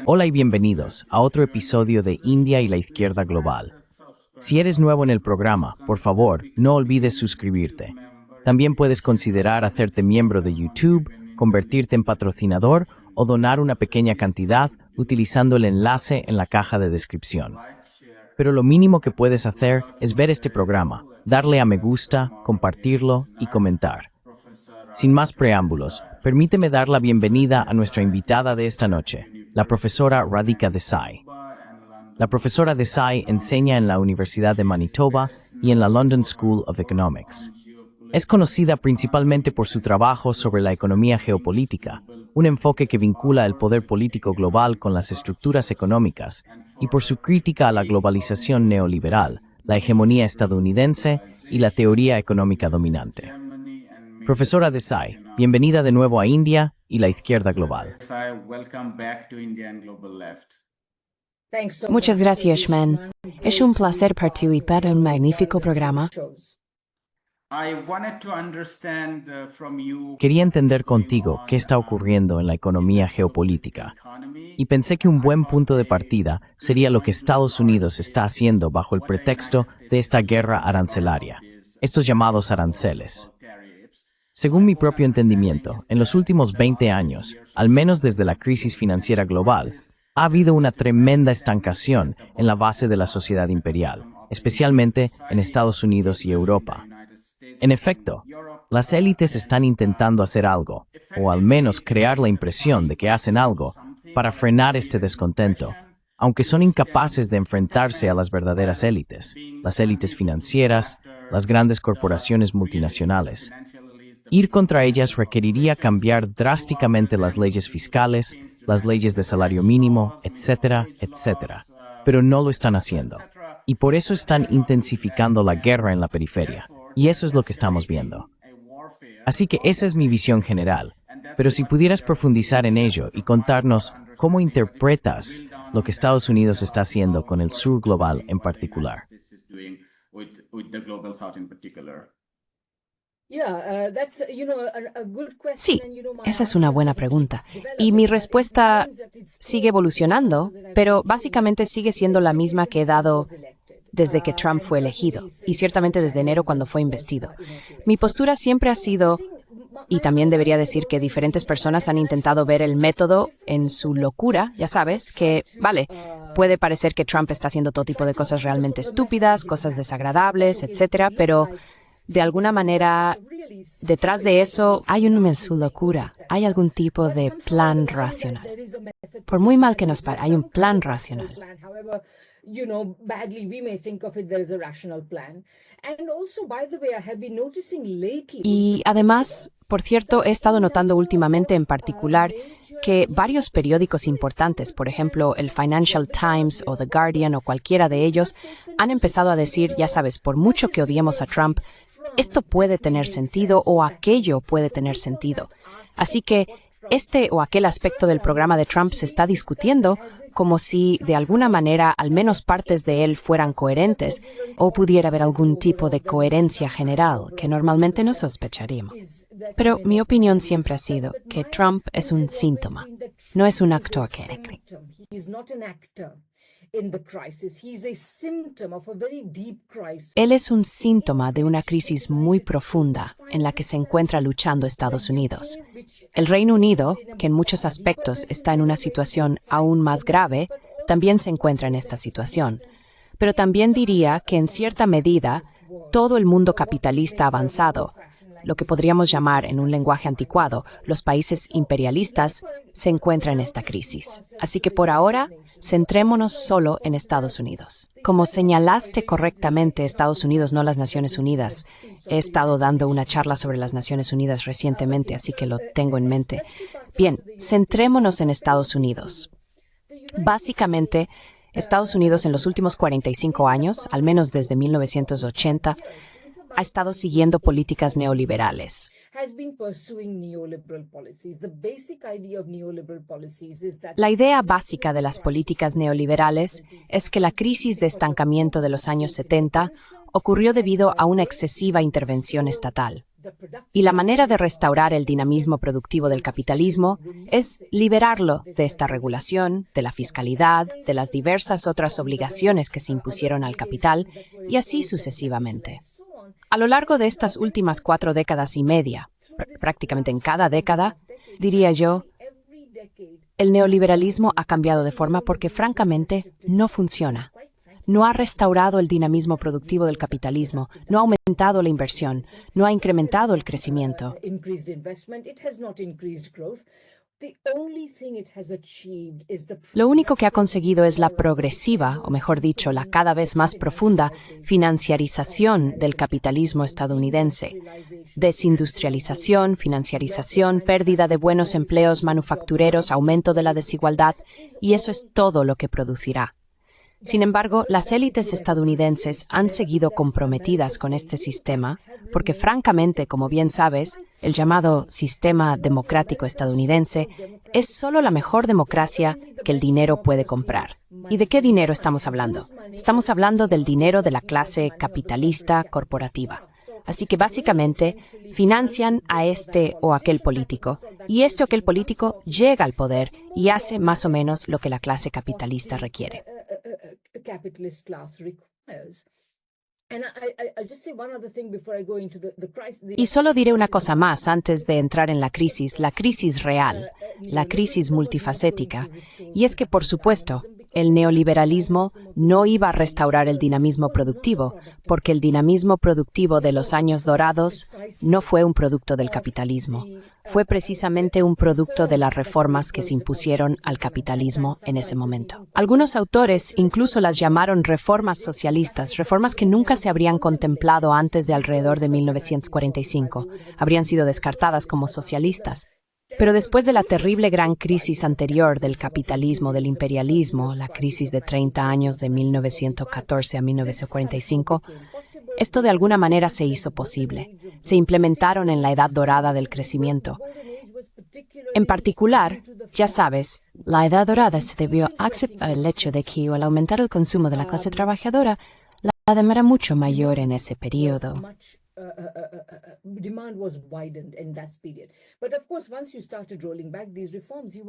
Hola y bienvenidos a otro episodio de India y la Izquierda Global. Si eres nuevo en el programa, por favor, no olvides suscribirte. También puedes considerar hacerte miembro de YouTube, convertirte en patrocinador o donar una pequeña cantidad utilizando el enlace en la caja de descripción. Pero lo mínimo que puedes hacer es ver este programa, darle a me gusta, compartirlo y comentar. Sin más preámbulos, permíteme dar la bienvenida a nuestra invitada de esta noche, la profesora Radhika Desai. La profesora Desai enseña en la Universidad de Manitoba y en la London School of Economics. Es conocida principalmente por su trabajo sobre la economía geopolítica, un enfoque que vincula el poder político global con las estructuras económicas, y por su crítica a la globalización neoliberal, la hegemonía estadounidense y la teoría económica dominante. Profesora Desai, bienvenida de nuevo a India y la Izquierda Global. Muchas gracias, Man. Es un placer participar en un magnífico programa. Quería entender contigo qué está ocurriendo en la economía geopolítica, y pensé que un buen punto de partida sería lo que Estados Unidos está haciendo bajo el pretexto de esta guerra arancelaria, estos llamados aranceles. Según mi propio entendimiento, en los últimos 20 años, al menos desde la crisis financiera global, ha habido una tremenda estancación en la base de la sociedad imperial, especialmente en Estados Unidos y Europa. En efecto, las élites están intentando hacer algo, o al menos crear la impresión de que hacen algo, para frenar este descontento, aunque son incapaces de enfrentarse a las verdaderas élites, las élites financieras, las grandes corporaciones multinacionales. Ir contra ellas requeriría cambiar drásticamente las leyes fiscales, las leyes de salario mínimo, etcétera, etcétera. Pero no lo están haciendo. Y por eso están intensificando la guerra en la periferia. Y eso es lo que estamos viendo. Así que esa es mi visión general. Pero si pudieras profundizar en ello y contarnos cómo interpretas lo que Estados Unidos está haciendo con el sur global en particular. Sí, esa es una buena pregunta. Y mi respuesta sigue evolucionando, pero básicamente sigue siendo la misma que he dado desde que Trump fue elegido, y ciertamente desde enero cuando fue investido. Mi postura siempre ha sido, y también debería decir que diferentes personas han intentado ver el método en su locura, ya sabes, que, vale, puede parecer que Trump está haciendo todo tipo de cosas realmente estúpidas, cosas desagradables, etcétera, pero de alguna manera, detrás de eso hay en su locura, hay algún tipo de plan racional. Por muy mal que nos pare, hay un plan racional. Y además, por cierto, he estado notando últimamente en particular que varios periódicos importantes, por ejemplo, el Financial Times o The Guardian o cualquiera de ellos, han empezado a decir, ya sabes, por mucho que odiemos a Trump, esto puede tener sentido o aquello puede tener sentido. Así que este o aquel aspecto del programa de Trump se está discutiendo como si, de alguna manera, al menos partes de él fueran coherentes o pudiera haber algún tipo de coherencia general que normalmente no sospecharíamos. Pero mi opinión siempre ha sido que Trump es un síntoma, no es un actor que Él es un síntoma de una crisis muy profunda en la que se encuentra luchando Estados Unidos. El Reino Unido, que en muchos aspectos está en una situación aún más grave, también se encuentra en esta situación. Pero también diría que en cierta medida, todo el mundo capitalista avanzado, lo que podríamos llamar en un lenguaje anticuado, los países imperialistas, se encuentra en esta crisis. Así que por ahora, centrémonos solo en Estados Unidos. Como señalaste correctamente, Estados Unidos, no las Naciones Unidas. He estado dando una charla sobre las Naciones Unidas recientemente, así que lo tengo en mente. Bien, centrémonos en Estados Unidos. Básicamente, Estados Unidos en los últimos 45 años, al menos desde 1980, ha estado siguiendo políticas neoliberales. La idea básica de las políticas neoliberales es que la crisis de estancamiento de los años 70 ocurrió debido a una excesiva intervención estatal. Y la manera de restaurar el dinamismo productivo del capitalismo es liberarlo de esta regulación, de la fiscalidad, de las diversas otras obligaciones que se impusieron al capital, y así sucesivamente. A lo largo de estas últimas 4 décadas y media, prácticamente en cada década, diría yo, el neoliberalismo ha cambiado de forma porque francamente no funciona. No ha restaurado el dinamismo productivo del capitalismo, no ha aumentado la inversión, no ha incrementado el crecimiento. Lo único que ha conseguido es la progresiva, o mejor dicho, la cada vez más profunda, financiarización del capitalismo estadounidense. Desindustrialización, financiarización, pérdida de buenos empleos manufactureros, aumento de la desigualdad, y eso es todo lo que producirá. Sin embargo, las élites estadounidenses han seguido comprometidas con este sistema porque, francamente, como bien sabes, el llamado sistema democrático estadounidense es solo la mejor democracia que el dinero puede comprar. ¿Y de qué dinero estamos hablando? Estamos hablando del dinero de la clase capitalista corporativa. Así que básicamente financian a este o aquel político, y este o aquel político llega al poder y hace más o menos lo que la clase capitalista requiere. Y solo diré una cosa más antes de entrar en la crisis real, la crisis multifacética, y es que, por supuesto, el neoliberalismo no iba a restaurar el dinamismo productivo, porque el dinamismo productivo de los años dorados no fue un producto del capitalismo, fue precisamente un producto de las reformas que se impusieron al capitalismo en ese momento. Algunos autores incluso las llamaron reformas socialistas, reformas que nunca se habrían contemplado antes de alrededor de 1945, habrían sido descartadas como socialistas. Pero después de la terrible gran crisis anterior del capitalismo, del imperialismo, la crisis de 30 años de 1914 a 1945, esto de alguna manera se hizo posible. Se implementaron en la edad dorada del crecimiento. En particular, ya sabes, la edad dorada se debió al hecho de que al aumentar el consumo de la clase trabajadora, la demanda era mucho mayor en ese periodo.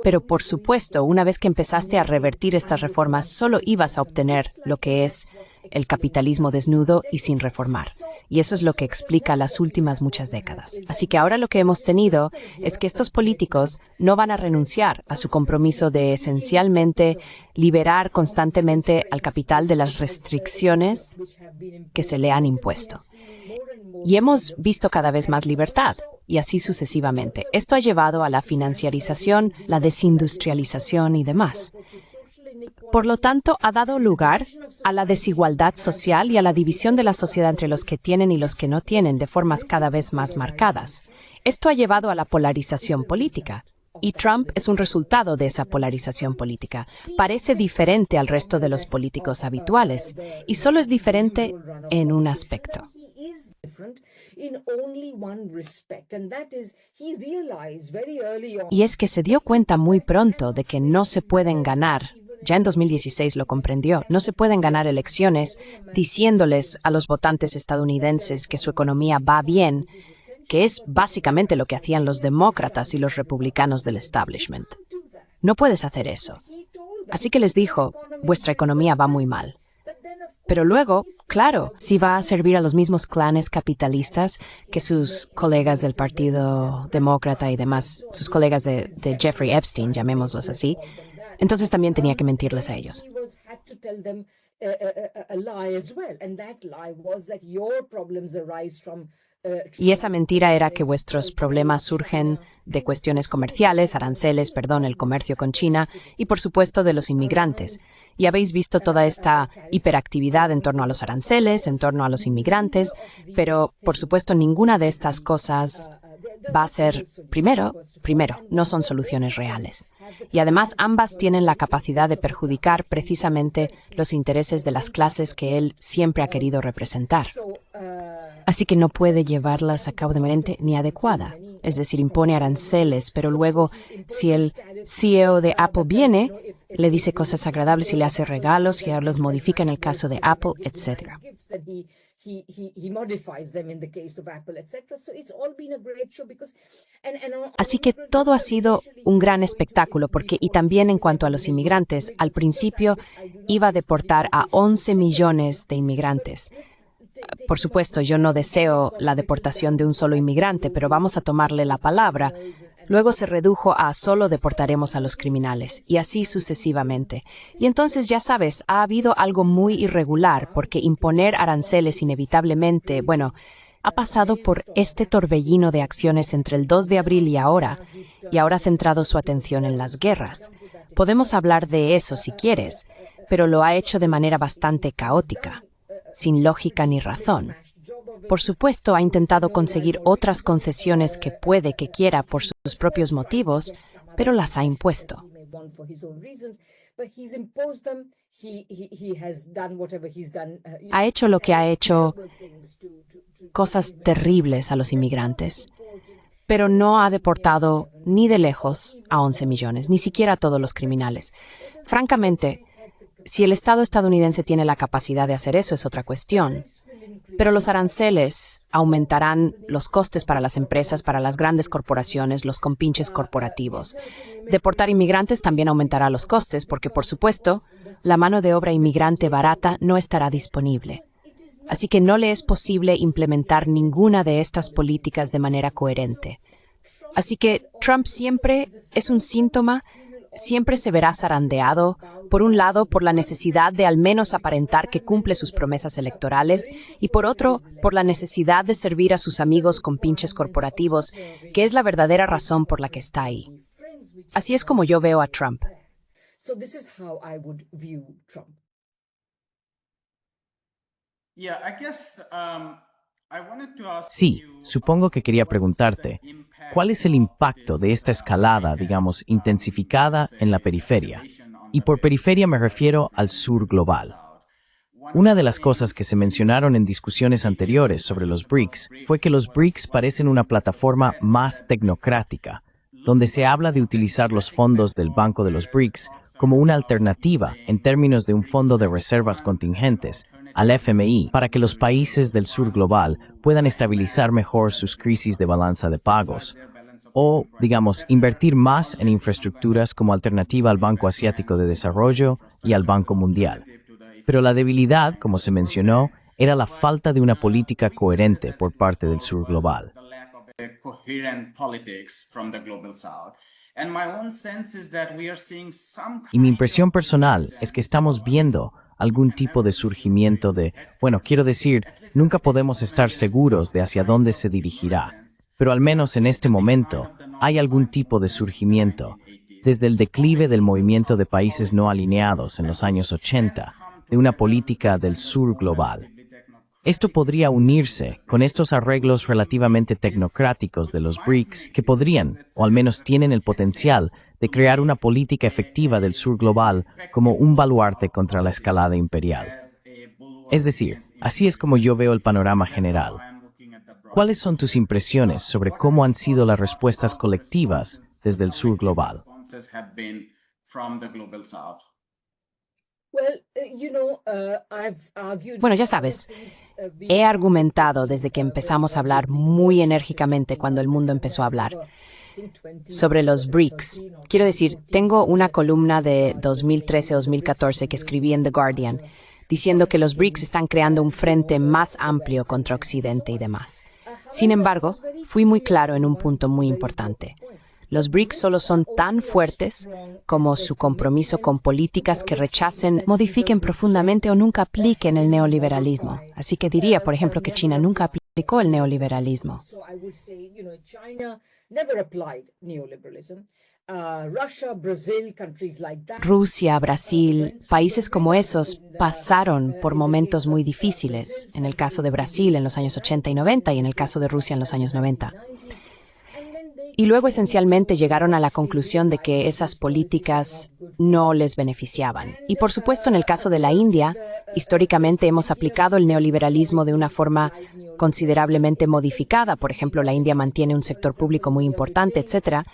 Pero por supuesto, una vez que empezaste a revertir estas reformas, solo ibas a obtener lo que es el capitalismo desnudo y sin reformar. Y eso es lo que explica las últimas muchas décadas. Así que ahora lo que hemos tenido es que estos políticos no van a renunciar a su compromiso de esencialmente liberar constantemente al capital de las restricciones que se le han impuesto. Y hemos visto cada vez más libertad, y así sucesivamente. Esto ha llevado a la financiarización, la desindustrialización y demás. Por lo tanto, ha dado lugar a la desigualdad social y a la división de la sociedad entre los que tienen y los que no tienen de formas cada vez más marcadas. Esto ha llevado a la polarización política. Y Trump es un resultado de esa polarización política. Parece diferente al resto de los políticos habituales, y solo es diferente en un aspecto. Y es que se dio cuenta muy pronto de que no se pueden ganar, ya en 2016 lo comprendió, no se pueden ganar elecciones diciéndoles a los votantes estadounidenses que su economía va bien, que es básicamente lo que hacían los demócratas y los republicanos del establishment. No puedes hacer eso. Así que les dijo, vuestra economía va muy mal. Pero luego, claro, sí va a servir a los mismos clanes capitalistas que sus colegas del Partido Demócrata y demás, sus colegas de Jeffrey Epstein, llamémoslos así. Entonces también tenía que mentirles a ellos. Y esa mentira era que vuestros problemas surgen de cuestiones comerciales, aranceles, el comercio con China y, por supuesto, de los inmigrantes. Y habéis visto toda esta hiperactividad en torno a los aranceles, en torno a los inmigrantes, pero, por supuesto, ninguna de estas cosas va a ser, primero, no son soluciones reales. Y además, ambas tienen la capacidad de perjudicar precisamente los intereses de las clases que él siempre ha querido representar. Así que no puede llevarlas a cabo de manera ni adecuada. Es decir, impone aranceles, pero luego, si el CEO de Apple viene, le dice cosas agradables y le hace regalos y los modifica en el caso de Apple, etc. Así que todo ha sido un gran espectáculo, porque, y también en cuanto a los inmigrantes, al principio iba a deportar a 11 millones de inmigrantes. Por supuesto, yo no deseo la deportación de un solo inmigrante, pero vamos a tomarle la palabra. Luego se redujo a solo deportaremos a los criminales, y así sucesivamente. Y entonces, ya sabes, ha habido algo muy irregular, porque imponer aranceles inevitablemente, bueno, ha pasado por este torbellino de acciones entre el 2 de abril y ahora ha centrado su atención en las guerras. Podemos hablar de eso si quieres, pero lo ha hecho de manera bastante caótica, sin lógica ni razón. Por supuesto, ha intentado conseguir otras concesiones que puede que quiera por sus propios motivos, pero las ha impuesto. Ha hecho lo que ha hecho, cosas terribles a los inmigrantes, pero no ha deportado ni de lejos a 11 millones, ni siquiera a todos los criminales. Francamente, si el Estado estadounidense tiene la capacidad de hacer eso, es otra cuestión. Pero los aranceles aumentarán los costes para las empresas, para las grandes corporaciones, los compinches corporativos. Deportar inmigrantes también aumentará los costes porque, por supuesto, la mano de obra inmigrante barata no estará disponible. Así que no le es posible implementar ninguna de estas políticas de manera coherente. Así que Trump siempre es un síntoma, siempre se verá zarandeado, por un lado, por la necesidad de al menos aparentar que cumple sus promesas electorales y por otro, por la necesidad de servir a sus amigos con pinches corporativos, que es la verdadera razón por la que está ahí. Así es como yo veo a Trump. Sí, supongo que quería preguntarte, ¿cuál es el impacto de esta escalada, digamos, intensificada en la periferia? Y por periferia me refiero al sur global. Una de las cosas que se mencionaron en discusiones anteriores sobre los BRICS fue que los BRICS parecen una plataforma más tecnocrática, donde se habla de utilizar los fondos del Banco de los BRICS como una alternativa en términos de un fondo de reservas contingentes al FMI para que los países del sur global puedan estabilizar mejor sus crisis de balanza de pagos, o, digamos, invertir más en infraestructuras como alternativa al Banco Asiático de Desarrollo y al Banco Mundial. Pero la debilidad, como se mencionó, era la falta de una política coherente por parte del sur global. Y mi impresión personal es que estamos viendo algún tipo de surgimiento de, bueno, quiero decir, nunca podemos estar seguros de hacia dónde se dirigirá, pero al menos en este momento hay algún tipo de surgimiento, desde el declive del movimiento de países no alineados en los años 80, de una política del sur global. Esto podría unirse con estos arreglos relativamente tecnocráticos de los BRICS que podrían, o al menos tienen el potencial, de crear una política efectiva del sur global como un baluarte contra la escalada imperial. Es decir, así es como yo veo el panorama general. ¿Cuáles son tus impresiones sobre cómo han sido las respuestas colectivas desde el sur global? Bueno, ya sabes, he argumentado desde que empezamos a hablar muy enérgicamente cuando el mundo empezó a hablar sobre los BRICS. Quiero decir, tengo una columna de 2013-2014 que escribí en The Guardian, diciendo que los BRICS están creando un frente más amplio contra Occidente y demás. Sin embargo, fui muy claro en un punto muy importante. Los BRICS solo son tan fuertes como su compromiso con políticas que rechacen, modifiquen profundamente o nunca apliquen el neoliberalismo. Así que diría, por ejemplo, que China nunca aplicó el neoliberalismo. Rusia, Brasil, países como esos pasaron por momentos muy difíciles, en el caso de Brasil en los años 80 y 90 y en el caso de Rusia en los años 90. Y luego esencialmente llegaron a la conclusión de que esas políticas no les beneficiaban. Y por supuesto en el caso de la India, históricamente hemos aplicado el neoliberalismo de una forma considerablemente modificada. Por ejemplo, la India mantiene un sector público muy importante, etc.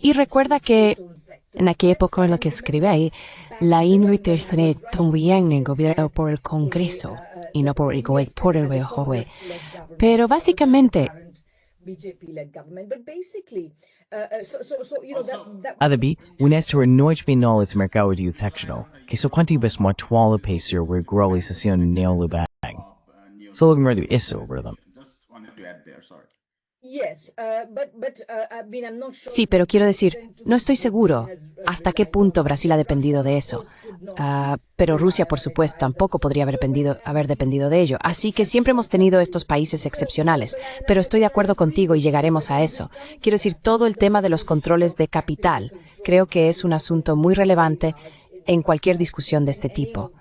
Y recuerda que en aquella época en la que escribí, la India también gobernada por el Congreso. y no por el Huehue. Pero básicamente, Adabi, unestra noich binolits mercado de uthectional, que so quantibus mortuala pacer we globalización neoliberal. Solo murder isso, rhythm. sí, pero quiero decir, no estoy seguro hasta qué punto Brasil ha dependido de eso. Pero Rusia, por supuesto, tampoco podría haber dependido de ello. Así que siempre hemos tenido estos países excepcionales. Pero estoy de acuerdo contigo y llegaremos a eso. Quiero decir, todo el tema de los controles de capital creo que es un asunto muy relevante en cualquier discusión de este tipo.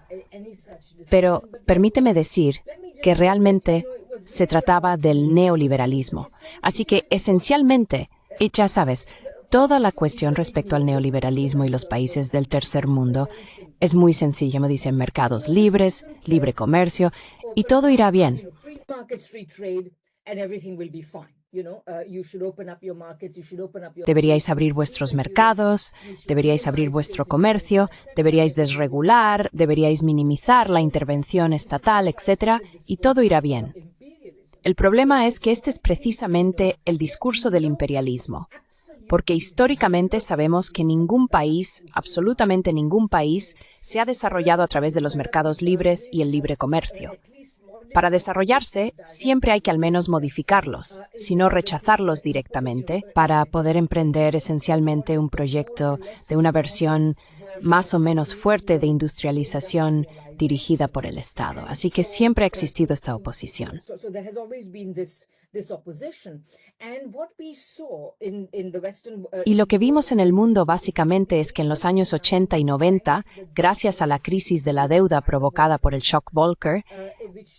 Pero permíteme decir que realmente se trataba del neoliberalismo. Así que, esencialmente, y ya sabes, toda la cuestión respecto al neoliberalismo y los países del tercer mundo es muy sencilla. Me dicen mercados libres, libre comercio, y todo irá bien. Deberíais abrir vuestros mercados, deberíais abrir vuestro comercio, deberíais desregular, deberíais minimizar la intervención estatal, etc., y todo irá bien. El problema es que este es precisamente el discurso del imperialismo, porque históricamente sabemos que ningún país, absolutamente ningún país, se ha desarrollado a través de los mercados libres y el libre comercio. Para desarrollarse, siempre hay que al menos modificarlos, si no rechazarlos directamente, para poder emprender esencialmente un proyecto de una versión más o menos fuerte de industrialización dirigida por el Estado. Así que siempre ha existido esta oposición. Y lo que vimos en el mundo básicamente es que en los años 80 y 90, gracias a la crisis de la deuda provocada por el shock Volcker,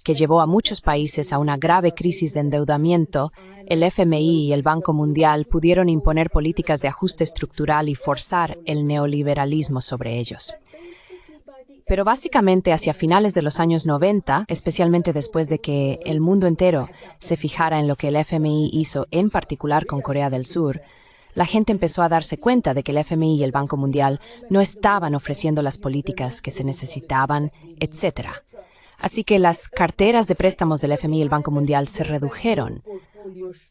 que llevó a muchos países a una grave crisis de endeudamiento, el FMI y el Banco Mundial pudieron imponer políticas de ajuste estructural y forzar el neoliberalismo sobre ellos. Pero básicamente hacia finales de los años 90, especialmente después de que el mundo entero se fijara en lo que el FMI hizo, en particular con Corea del Sur, la gente empezó a darse cuenta de que el FMI y el Banco Mundial no estaban ofreciendo las políticas que se necesitaban, etc. Así que las carteras de préstamos del FMI y el Banco Mundial se redujeron.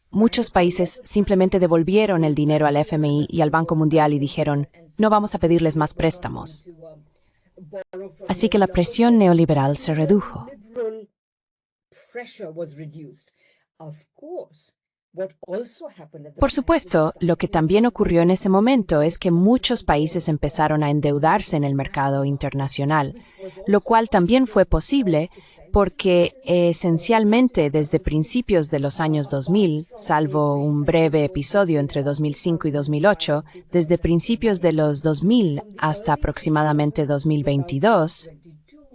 Muchos países simplemente devolvieron el dinero al FMI y al Banco Mundial y dijeron, no vamos a pedirles más préstamos. Así que la presión neoliberal se redujo. Por supuesto, lo que también ocurrió en ese momento es que muchos países empezaron a endeudarse en el mercado internacional, lo cual también fue posible porque esencialmente desde principios de los años 2000, salvo un breve episodio entre 2005 y 2008, desde principios de los 2000 hasta aproximadamente 2022,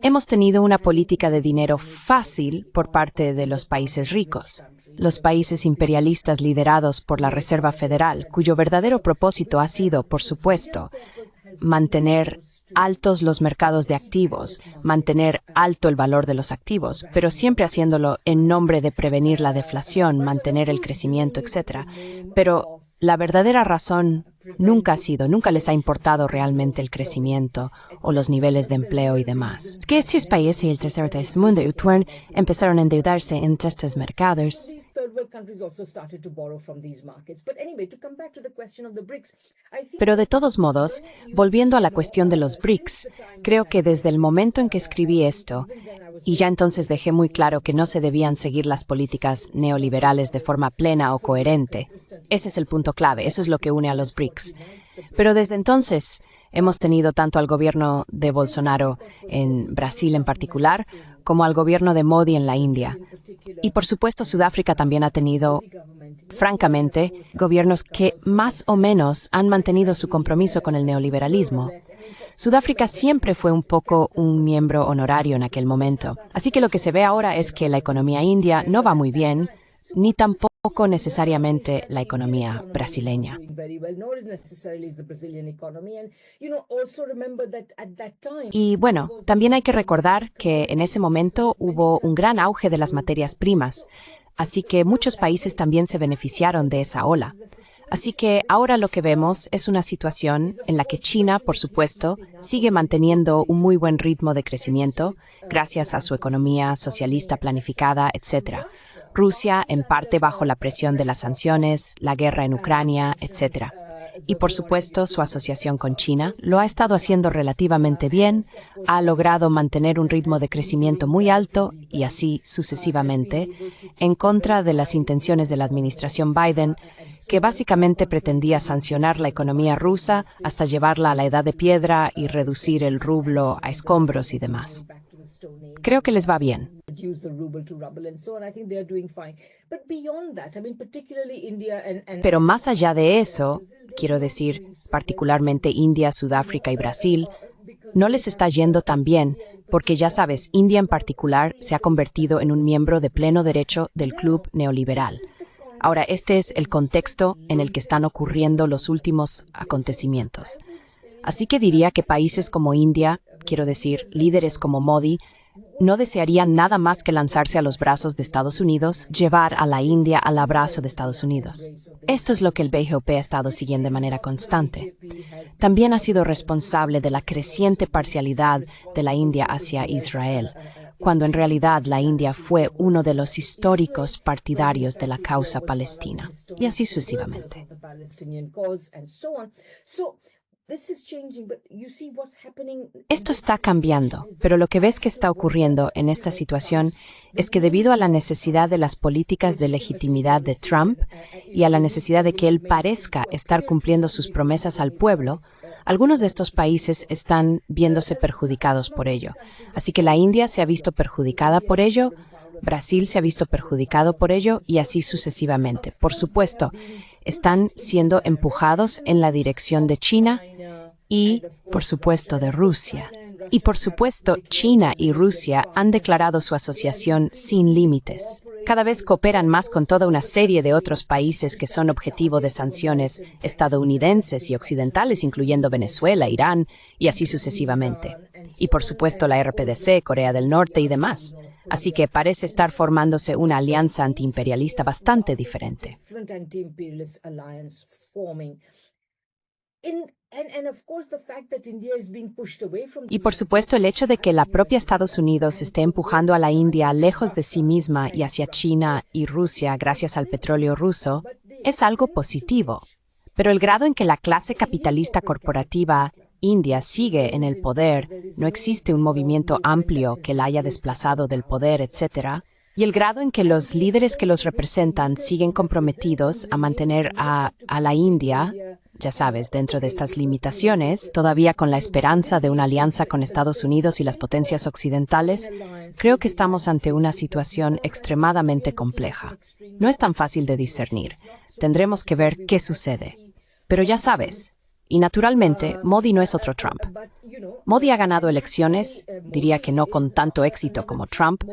hemos tenido una política de dinero fácil por parte de los países ricos. Los países imperialistas liderados por la Reserva Federal, cuyo verdadero propósito ha sido, por supuesto, mantener altos los mercados de activos, mantener alto el valor de los activos, pero siempre haciéndolo en nombre de prevenir la deflación, mantener el crecimiento, etc. Pero la verdadera razón nunca les ha importado realmente el crecimiento o los niveles de empleo y demás. Es que estos países y el tercer mundo empezaron a endeudarse en estos mercados. Pero de todos modos, volviendo a la cuestión de los BRICS, creo que desde el momento en que escribí esto, y ya entonces dejé muy claro que no se debían seguir las políticas neoliberales de forma plena o coherente. Ese es el punto clave, eso es lo que une a los BRICS. Pero desde entonces hemos tenido tanto al gobierno de Bolsonaro en Brasil en particular, como al gobierno de Modi en la India. Y por supuesto Sudáfrica también ha tenido, francamente, gobiernos que más o menos han mantenido su compromiso con el neoliberalismo. Sudáfrica siempre fue un poco un miembro honorario en aquel momento. Así que lo que se ve ahora es que la economía india no va muy bien, ni tampoco necesariamente la economía brasileña. Y bueno, también hay que recordar que en ese momento hubo un gran auge de las materias primas, así que muchos países también se beneficiaron de esa ola. Así que ahora lo que vemos es una situación en la que China, por supuesto, sigue manteniendo un muy buen ritmo de crecimiento gracias a su economía socialista planificada, etc. Rusia, en parte bajo la presión de las sanciones, la guerra en Ucrania, etc. Y por supuesto, su asociación con China lo ha estado haciendo relativamente bien, ha logrado mantener un ritmo de crecimiento muy alto y así sucesivamente, en contra de las intenciones de la administración Biden, que básicamente pretendía sancionar la economía rusa hasta llevarla a la edad de piedra y reducir el rublo a escombros y demás. Creo que les va bien. Pero más allá de eso, quiero decir, particularmente India, Sudáfrica y Brasil, no les está yendo tan bien, porque ya sabes, India en particular se ha convertido en un miembro de pleno derecho del club neoliberal. Ahora, este es el contexto en el que están ocurriendo los últimos acontecimientos. Así que diría que países como India, quiero decir, líderes como Modi, no desearían nada más que lanzarse a los brazos de Estados Unidos, llevar a la India al abrazo de Estados Unidos. Esto es lo que el BJP ha estado siguiendo de manera constante. También ha sido responsable de la creciente parcialidad de la India hacia Israel, cuando en realidad la India fue uno de los históricos partidarios de la causa palestina, y así sucesivamente. Esto está cambiando, pero lo que ves que está ocurriendo en esta situación es que debido a la necesidad de las políticas de legitimidad de Trump y a la necesidad de que él parezca estar cumpliendo sus promesas al pueblo, algunos de estos países están viéndose perjudicados por ello. Así que la India se ha visto perjudicada por ello, Brasil se ha visto perjudicado por ello y así sucesivamente. Por supuesto, están siendo empujados en la dirección de China y, por supuesto, de Rusia. Y, por supuesto, China y Rusia han declarado su asociación sin límites. Cada vez cooperan más con toda una serie de otros países que son objetivo de sanciones estadounidenses y occidentales, incluyendo Venezuela, Irán y así sucesivamente. Y, por supuesto, la RPDC, Corea del Norte y demás. Así que parece estar formándose una alianza antiimperialista bastante diferente. Y por supuesto el hecho de que la propia Estados Unidos esté empujando a la India lejos de sí misma y hacia China y Rusia gracias al petróleo ruso es algo positivo. Pero el grado en que la clase capitalista corporativa India sigue en el poder, no existe un movimiento amplio que la haya desplazado del poder, etc. Y el grado en que los líderes que los representan siguen comprometidos a mantener a la India, ya sabes, dentro de estas limitaciones, todavía con la esperanza de una alianza con Estados Unidos y las potencias occidentales, creo que estamos ante una situación extremadamente compleja. No es tan fácil de discernir. Tendremos que ver qué sucede. Pero ya sabes, y naturalmente, Modi no es otro Trump. Modi ha ganado elecciones, diría que no con tanto éxito como Trump,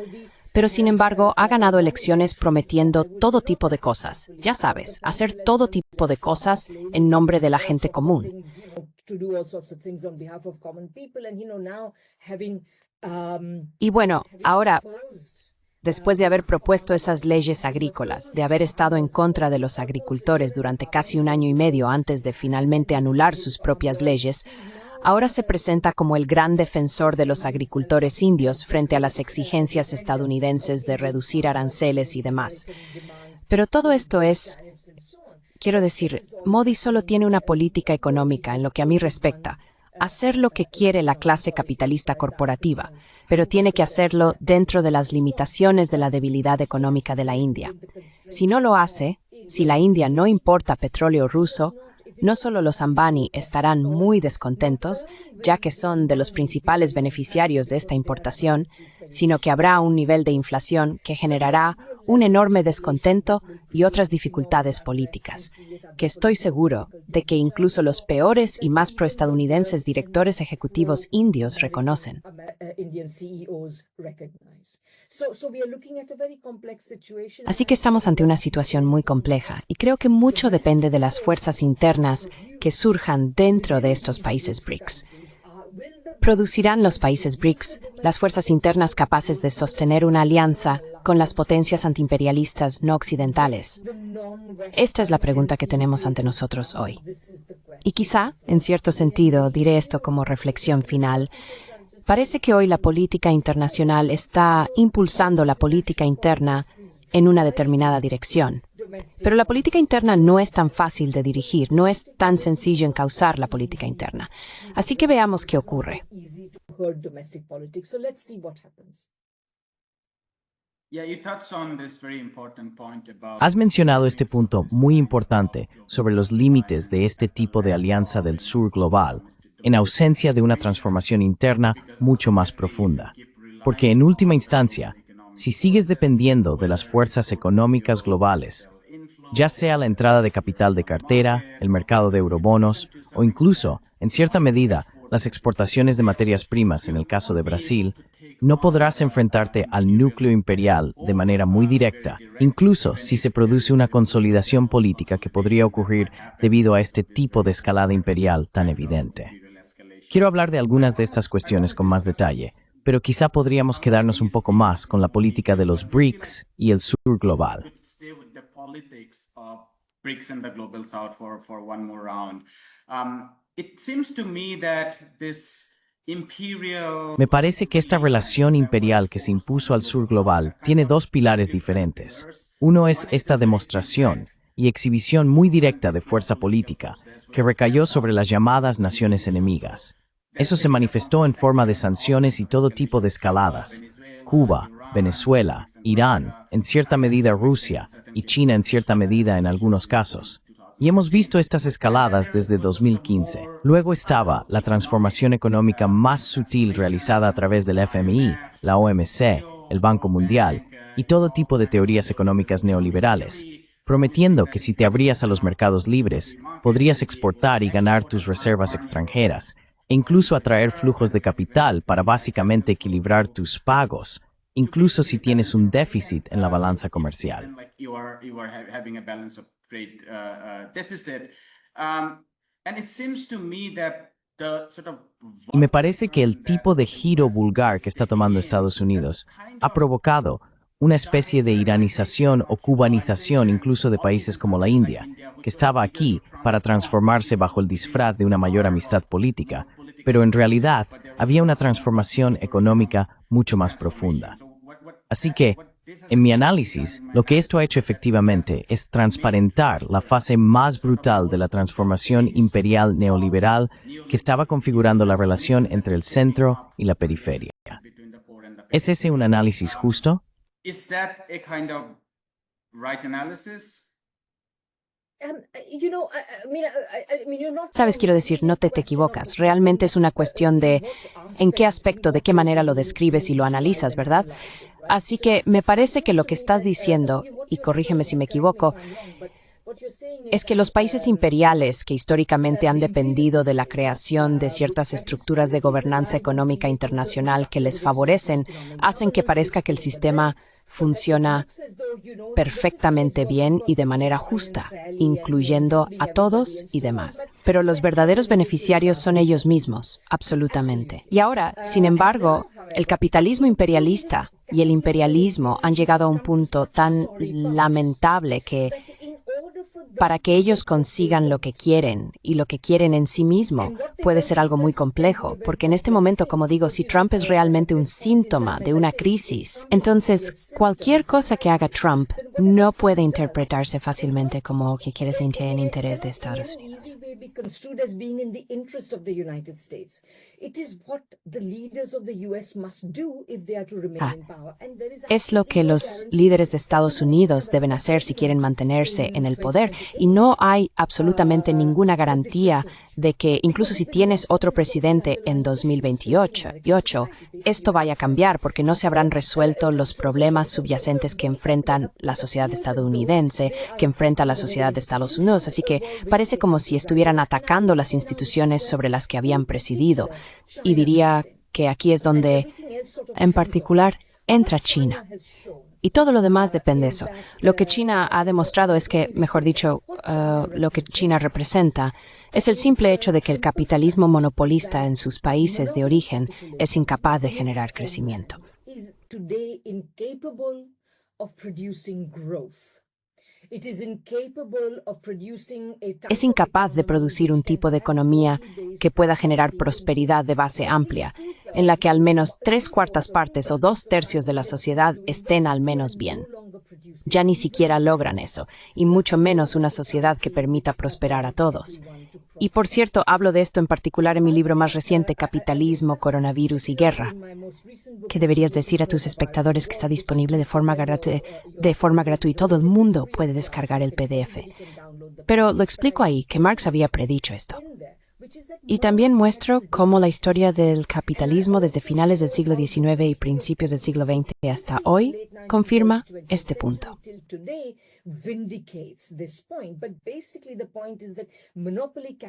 pero sin embargo ha ganado elecciones prometiendo todo tipo de cosas, ya sabes, hacer todo tipo de cosas en nombre de la gente común. Y bueno, ahora, después de haber propuesto esas leyes agrícolas, de haber estado en contra de los agricultores durante casi un año y medio antes de finalmente anular sus propias leyes, ahora se presenta como el gran defensor de los agricultores indios frente a las exigencias estadounidenses de reducir aranceles y demás. Pero todo esto es, quiero decir, Modi solo tiene una política económica en lo que a mí respecta, hacer lo que quiere la clase capitalista corporativa, pero tiene que hacerlo dentro de las limitaciones de la debilidad económica de la India. Si no lo hace, si la India no importa petróleo ruso, no solo los Ambani estarán muy descontentos, ya que son de los principales beneficiarios de esta importación, sino que habrá un nivel de inflación que generará un enorme descontento y otras dificultades políticas, que estoy seguro de que incluso los peores y más proestadounidenses directores ejecutivos indios reconocen. Así que estamos ante una situación muy compleja y creo que mucho depende de las fuerzas internas que surjan dentro de estos países BRICS. producirán los países BRICS las fuerzas internas capaces de sostener una alianza con las potencias antiimperialistas no occidentales? Esta es la pregunta que tenemos ante nosotros hoy. Y quizá, en cierto sentido, diré esto como reflexión final. Parece que hoy la política internacional está impulsando la política interna en una determinada dirección. Pero la política interna no es tan fácil de dirigir, no es tan sencillo encauzar la política interna. Así que veamos qué ocurre. Has mencionado este punto muy importante sobre los límites de este tipo de alianza del sur global, en ausencia de una transformación interna mucho más profunda. Porque en última instancia, si sigues dependiendo de las fuerzas económicas globales, ya sea la entrada de capital de cartera, el mercado de eurobonos o incluso, en cierta medida, las exportaciones de materias primas en el caso de Brasil, no podrás enfrentarte al núcleo imperial de manera muy directa, incluso si se produce una consolidación política que podría ocurrir debido a este tipo de escalada imperial tan evidente. Quiero hablar de algunas de estas cuestiones con más detalle, pero quizá podríamos quedarnos un poco más con la política de los BRICS y el sur global. Me parece que esta relación imperial que se impuso al sur global tiene dos pilares diferentes. Uno es esta demostración y exhibición muy directa de fuerza política que recayó sobre las llamadas naciones enemigas. Eso se manifestó en forma de sanciones y todo tipo de escaladas. Cuba, Venezuela, Irán, en cierta medida Rusia y China en cierta medida en algunos casos. Y hemos visto estas escaladas desde 2015. Luego estaba la transformación económica más sutil realizada a través del FMI, la OMC, el Banco Mundial y todo tipo de teorías económicas neoliberales, prometiendo que si te abrías a los mercados libres, podrías exportar y ganar tus reservas extranjeras, e incluso atraer flujos de capital para básicamente equilibrar tus pagos, incluso si tienes un déficit en la balanza comercial. Y me parece que el tipo de giro vulgar que está tomando Estados Unidos ha provocado una especie de iranización o cubanización incluso de países como la India, que estaba aquí para transformarse bajo el disfraz de una mayor amistad política, pero en realidad había una transformación económica mucho más profunda. Así que, en mi análisis, lo que esto ha hecho efectivamente es transparentar la fase más brutal de la transformación imperial neoliberal que estaba configurando la relación entre el centro y la periferia. ¿Es ese un análisis justo? Sabes, quiero decir, no te equivocas. Realmente es una cuestión de en qué aspecto, de qué manera lo describes y lo analizas, ¿verdad? Así que me parece que lo que estás diciendo, y corrígeme si me equivoco, es que los países imperiales que históricamente han dependido de la creación de ciertas estructuras de gobernanza económica internacional que les favorecen, hacen que parezca que el sistema funciona perfectamente bien y de manera justa, incluyendo a todos y demás. Pero los verdaderos beneficiarios son ellos mismos, absolutamente. Y ahora, sin embargo, el capitalismo imperialista y el imperialismo han llegado a un punto tan lamentable que para que ellos consigan lo que quieren y lo que quieren en sí mismo puede ser algo muy complejo, porque en este momento, como digo, si Trump es realmente un síntoma de una crisis, entonces cualquier cosa que haga Trump no puede interpretarse fácilmente como que quiere ser en interés de Estados Unidos. Es lo que los líderes de Estados Unidos deben hacer si quieren mantenerse en el poder, y no hay absolutamente ninguna garantía de que, incluso si tienes otro presidente en 2028, esto vaya a cambiar porque no se habrán resuelto los problemas subyacentes que enfrentan la sociedad estadounidense, que enfrenta la sociedad de Estados Unidos. Así que parece como si estuvieran atacando las instituciones sobre las que habían presidido. Y diría que aquí es donde, en particular, entra China. Y todo lo demás depende de eso. Lo que China ha demostrado es que, mejor dicho, lo que China representa es el simple hecho de que el capitalismo monopolista en sus países de origen es incapaz de generar crecimiento. Es incapaz de producir un tipo de economía que pueda generar prosperidad de base amplia, en la que al menos 3/4 partes o 2/3 de la sociedad estén al menos bien. Ya ni siquiera logran eso, y mucho menos una sociedad que permita prosperar a todos. Y por cierto, hablo de esto en particular en mi libro más reciente, Capitalismo, Coronavirus y Guerra. ¿Qué deberías decir a tus espectadores que está disponible de forma gratuita? Todo el mundo puede descargar el PDF. Pero lo explico ahí, que Marx había predicho esto. Y también muestro cómo la historia del capitalismo desde finales del siglo XIX y principios del siglo XX hasta hoy confirma este punto.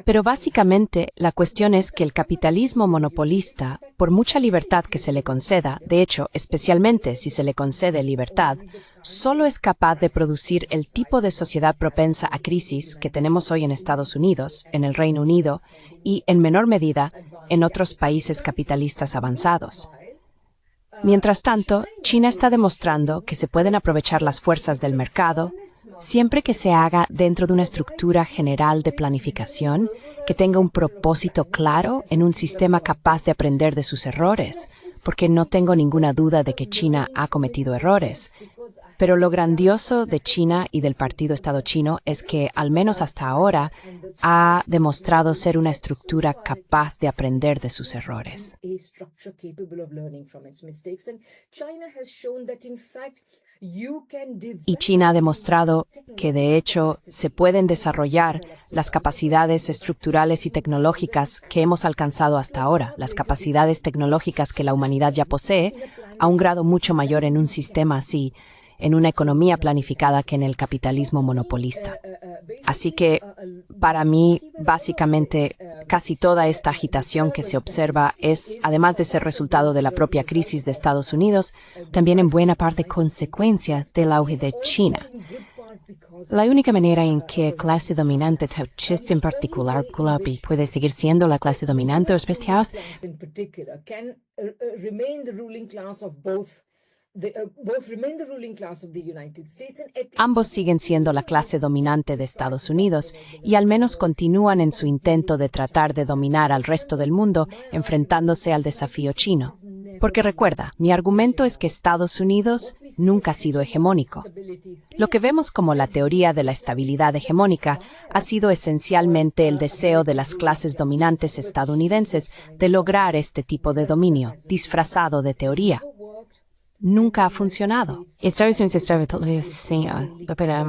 Pero básicamente la cuestión es que el capitalismo monopolista, por mucha libertad que se le conceda, de hecho, especialmente si se le concede libertad, solo es capaz de producir el tipo de sociedad propensa a crisis que tenemos hoy en Estados Unidos, en el Reino Unido y, en menor medida, en otros países capitalistas avanzados. Mientras tanto, China está demostrando que se pueden aprovechar las fuerzas del mercado siempre que se haga dentro de una estructura general de planificación que tenga un propósito claro en un sistema capaz de aprender de sus errores, porque no tengo ninguna duda de que China ha cometido errores. Pero lo grandioso de China y del Partido Estado chino es que, al menos hasta ahora, ha demostrado ser una estructura capaz de aprender de sus errores. Y China ha demostrado que, de hecho, se pueden desarrollar las capacidades estructurales y tecnológicas que hemos alcanzado hasta ahora, las capacidades tecnológicas que la humanidad ya posee, a un grado mucho mayor en un sistema así, en una economía planificada que en el capitalismo monopolista. Así que, para mí, básicamente, casi toda esta agitación que se observa es, además de ser resultado de la propia crisis de Estados Unidos, también en buena parte consecuencia del auge de China. La única manera en que clase dominante en particular puede seguir siendo la clase dominante especial ambos siguen siendo la clase dominante de Estados Unidos y al menos continúan en su intento de tratar de dominar al resto del mundo enfrentándose al desafío chino. Porque recuerda, mi argumento es que Estados Unidos nunca ha sido hegemónico. Lo que vemos como la teoría de la estabilidad hegemónica ha sido esencialmente el deseo de las clases dominantes estadounidenses de lograr este tipo de dominio, disfrazado de teoría. Nunca ha funcionado. Estados Unidos estaba todavía sin, pero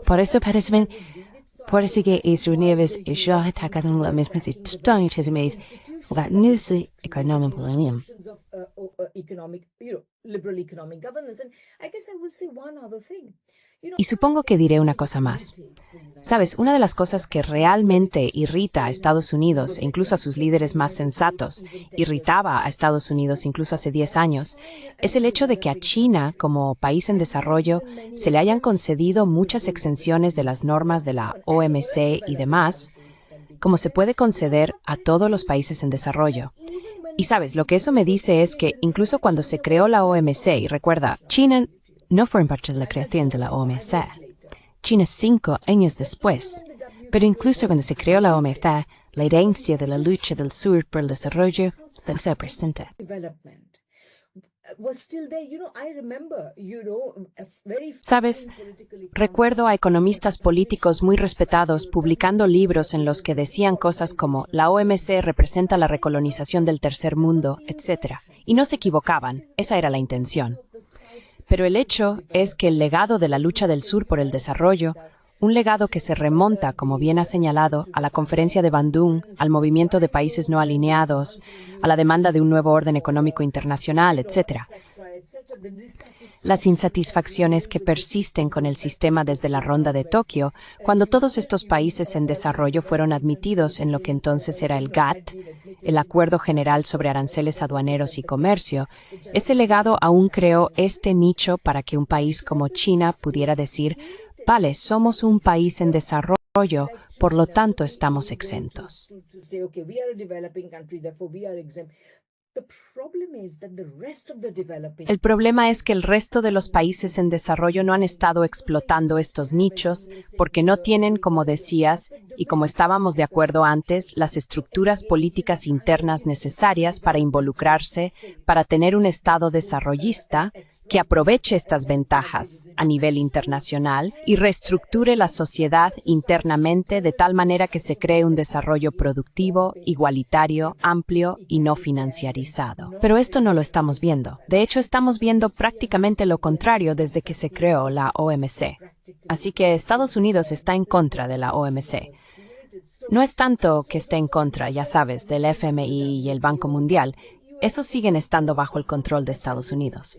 por eso parece que Estados Unidos ya atacaron la misma situación y supongo que diré una cosa más. Sabes, una de las cosas que realmente irrita a Estados Unidos e incluso a sus líderes más sensatos, irritaba a Estados Unidos incluso hace 10 años, es el hecho de que a China, como país en desarrollo, se le hayan concedido muchas exenciones de las normas de la OMC y demás, como se puede conceder a todos los países en desarrollo. Y sabes, lo que eso me dice es que incluso cuando se creó la OMC, y recuerda, China no fue parte de la creación de la OMC. China 5 años después. Pero incluso cuando se creó la OMC, la herencia de la lucha del sur por el desarrollo se presenta. Sabes, recuerdo a economistas políticos muy respetados publicando libros en los que decían cosas como la OMC representa la recolonización del tercer mundo, etc. Y no se equivocaban, esa era la intención. Pero el hecho es que el legado de la lucha del sur por el desarrollo, un legado que se remonta, como bien ha señalado, a la Conferencia de Bandung, al movimiento de países no alineados, a la demanda de un nuevo orden económico internacional, etc. Las insatisfacciones que persisten con el sistema desde la Ronda de Tokio, cuando todos estos países en desarrollo fueron admitidos en lo que entonces era el GATT, el Acuerdo General sobre Aranceles Aduaneros y Comercio, ese legado aún creó este nicho para que un país como China pudiera decir: vale, somos un país en desarrollo, por lo tanto estamos exentos. El problema es que el resto de los países en desarrollo no han estado explotando estos nichos porque no tienen, como decías, y como estábamos de acuerdo antes, las estructuras políticas internas necesarias para involucrarse, para tener un Estado desarrollista que aproveche estas ventajas a nivel internacional y reestructure la sociedad internamente de tal manera que se cree un desarrollo productivo, igualitario, amplio y no financiarizado. Pero esto no lo estamos viendo. De hecho, estamos viendo prácticamente lo contrario desde que se creó la OMC. Así que Estados Unidos está en contra de la OMC. No es tanto que esté en contra, ya sabes, del FMI y el Banco Mundial. Esos siguen estando bajo el control de Estados Unidos.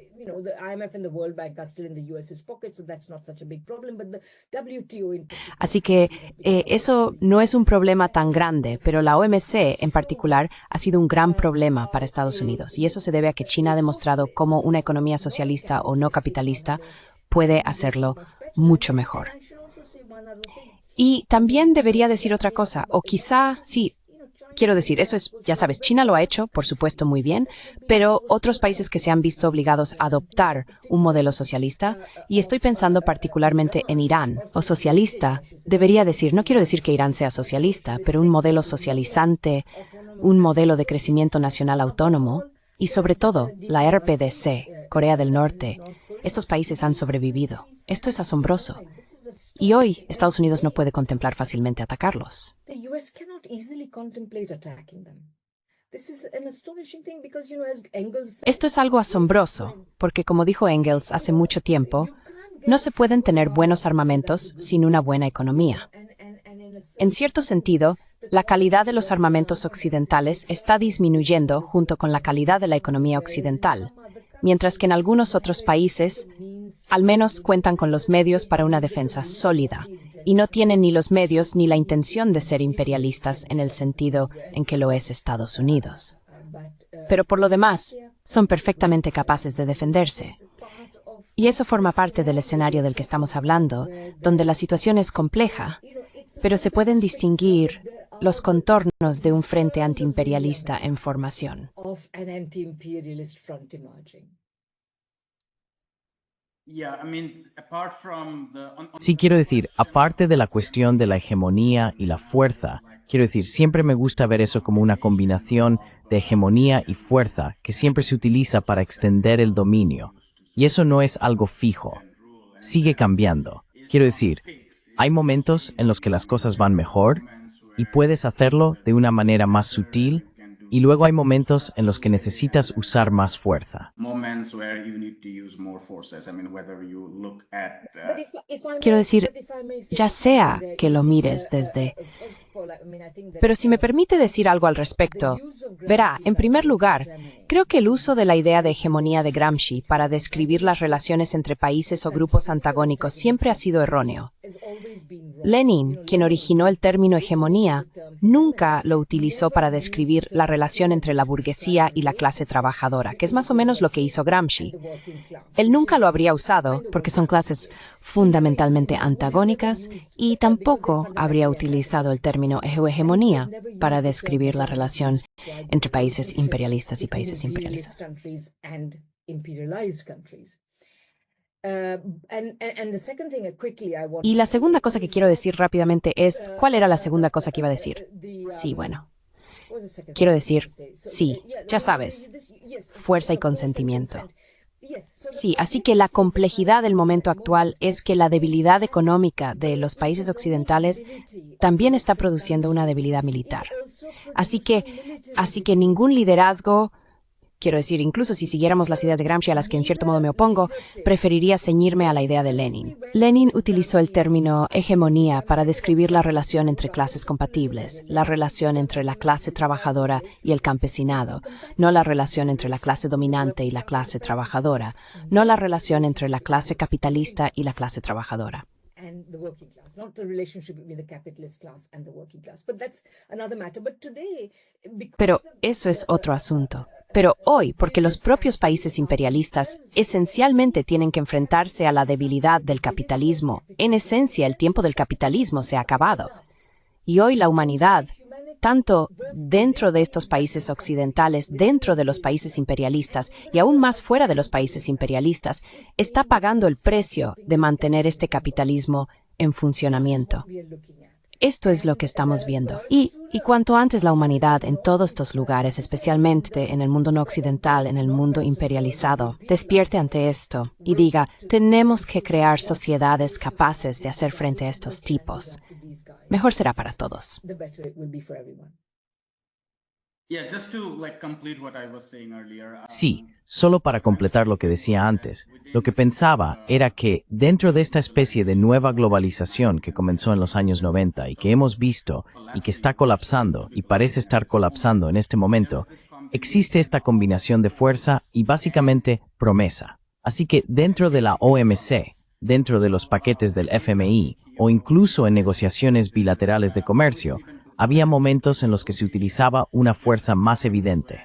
Así que eso no es un problema tan grande, pero la OMC en particular ha sido un gran problema para Estados Unidos, y eso se debe a que China ha demostrado cómo una economía socialista o no capitalista puede hacerlo mucho mejor. Y también debería decir otra cosa, o quizá, sí, quiero decir, eso es, ya sabes, China lo ha hecho, por supuesto, muy bien, pero otros países que se han visto obligados a adoptar un modelo socialista, y estoy pensando particularmente en Irán, o socialista, debería decir, no quiero decir que Irán sea socialista, pero un modelo socializante, un modelo de crecimiento nacional autónomo, y sobre todo, la RPDC, Corea del Norte, estos países han sobrevivido. Esto es asombroso. Y hoy, Estados Unidos no puede contemplar fácilmente atacarlos. Esto es algo asombroso, porque como dijo Engels hace mucho tiempo, no se pueden tener buenos armamentos sin una buena economía. En cierto sentido, la calidad de los armamentos occidentales está disminuyendo junto con la calidad de la economía occidental, mientras que en algunos otros países, al menos cuentan con los medios para una defensa sólida, y no tienen ni los medios ni la intención de ser imperialistas en el sentido en que lo es Estados Unidos. Pero por lo demás, son perfectamente capaces de defenderse. Y eso forma parte del escenario del que estamos hablando, donde la situación es compleja, pero se pueden distinguir los contornos de un frente antiimperialista en formación. Sí, quiero decir, aparte de la cuestión de la hegemonía y la fuerza, quiero decir, siempre me gusta ver eso como una combinación de hegemonía y fuerza que siempre se utiliza para extender el dominio. Y eso no es algo fijo. Sigue cambiando. Quiero decir, hay momentos en los que las cosas van mejor y puedes hacerlo de una manera más sutil, y luego hay momentos en los que necesitas usar más fuerza. Quiero decir, ya sea que lo mires desde... Pero si me permite decir algo al respecto, verá, en primer lugar, creo que el uso de la idea de hegemonía de Gramsci para describir las relaciones entre países o grupos antagónicos siempre ha sido erróneo. Lenin, quien originó el término hegemonía, nunca lo utilizó para describir la relación entre la burguesía y la clase trabajadora, que es más o menos lo que hizo Gramsci. Él nunca lo habría usado porque son clases fundamentalmente antagónicas, y tampoco habría utilizado el término hegemonía para describir la relación entre países imperialistas y países imperialistas. Y la segunda cosa que quiero decir rápidamente es, ¿cuál era la segunda cosa que iba a decir? Sí, bueno. Quiero decir, sí, ya sabes, fuerza y consentimiento. Sí, así que la complejidad del momento actual es que la debilidad económica de los países occidentales también está produciendo una debilidad militar. Así que ningún liderazgo Quiero decir, incluso si siguiéramos las ideas de Gramsci a las que en cierto modo me opongo, preferiría ceñirme a la idea de Lenin. Lenin utilizó el término hegemonía para describir la relación entre clases compatibles, la relación entre la clase trabajadora y el campesinado, no la relación entre la clase dominante y la clase trabajadora, no la relación entre la clase capitalista y la clase trabajadora. Pero eso es otro asunto. Pero hoy, porque los propios países imperialistas esencialmente tienen que enfrentarse a la debilidad del capitalismo, en esencia el tiempo del capitalismo se ha acabado. Y hoy la humanidad, tanto dentro de estos países occidentales, dentro de los países imperialistas y aún más fuera de los países imperialistas, está pagando el precio de mantener este capitalismo en funcionamiento. Esto es lo que estamos viendo. Y cuanto antes la humanidad en todos estos lugares, especialmente en el mundo no occidental, en el mundo imperializado, despierte ante esto y diga, tenemos que crear sociedades capaces de hacer frente a estos tipos, mejor será para todos. Sí, solo para completar lo que decía antes, lo que pensaba era que dentro de esta especie de nueva globalización que comenzó en los años 90 y que hemos visto y que está colapsando y parece estar colapsando en este momento, existe esta combinación de fuerza y básicamente promesa. Así que dentro de la OMC, dentro de los paquetes del FMI o incluso en negociaciones bilaterales de comercio, había momentos en los que se utilizaba una fuerza más evidente.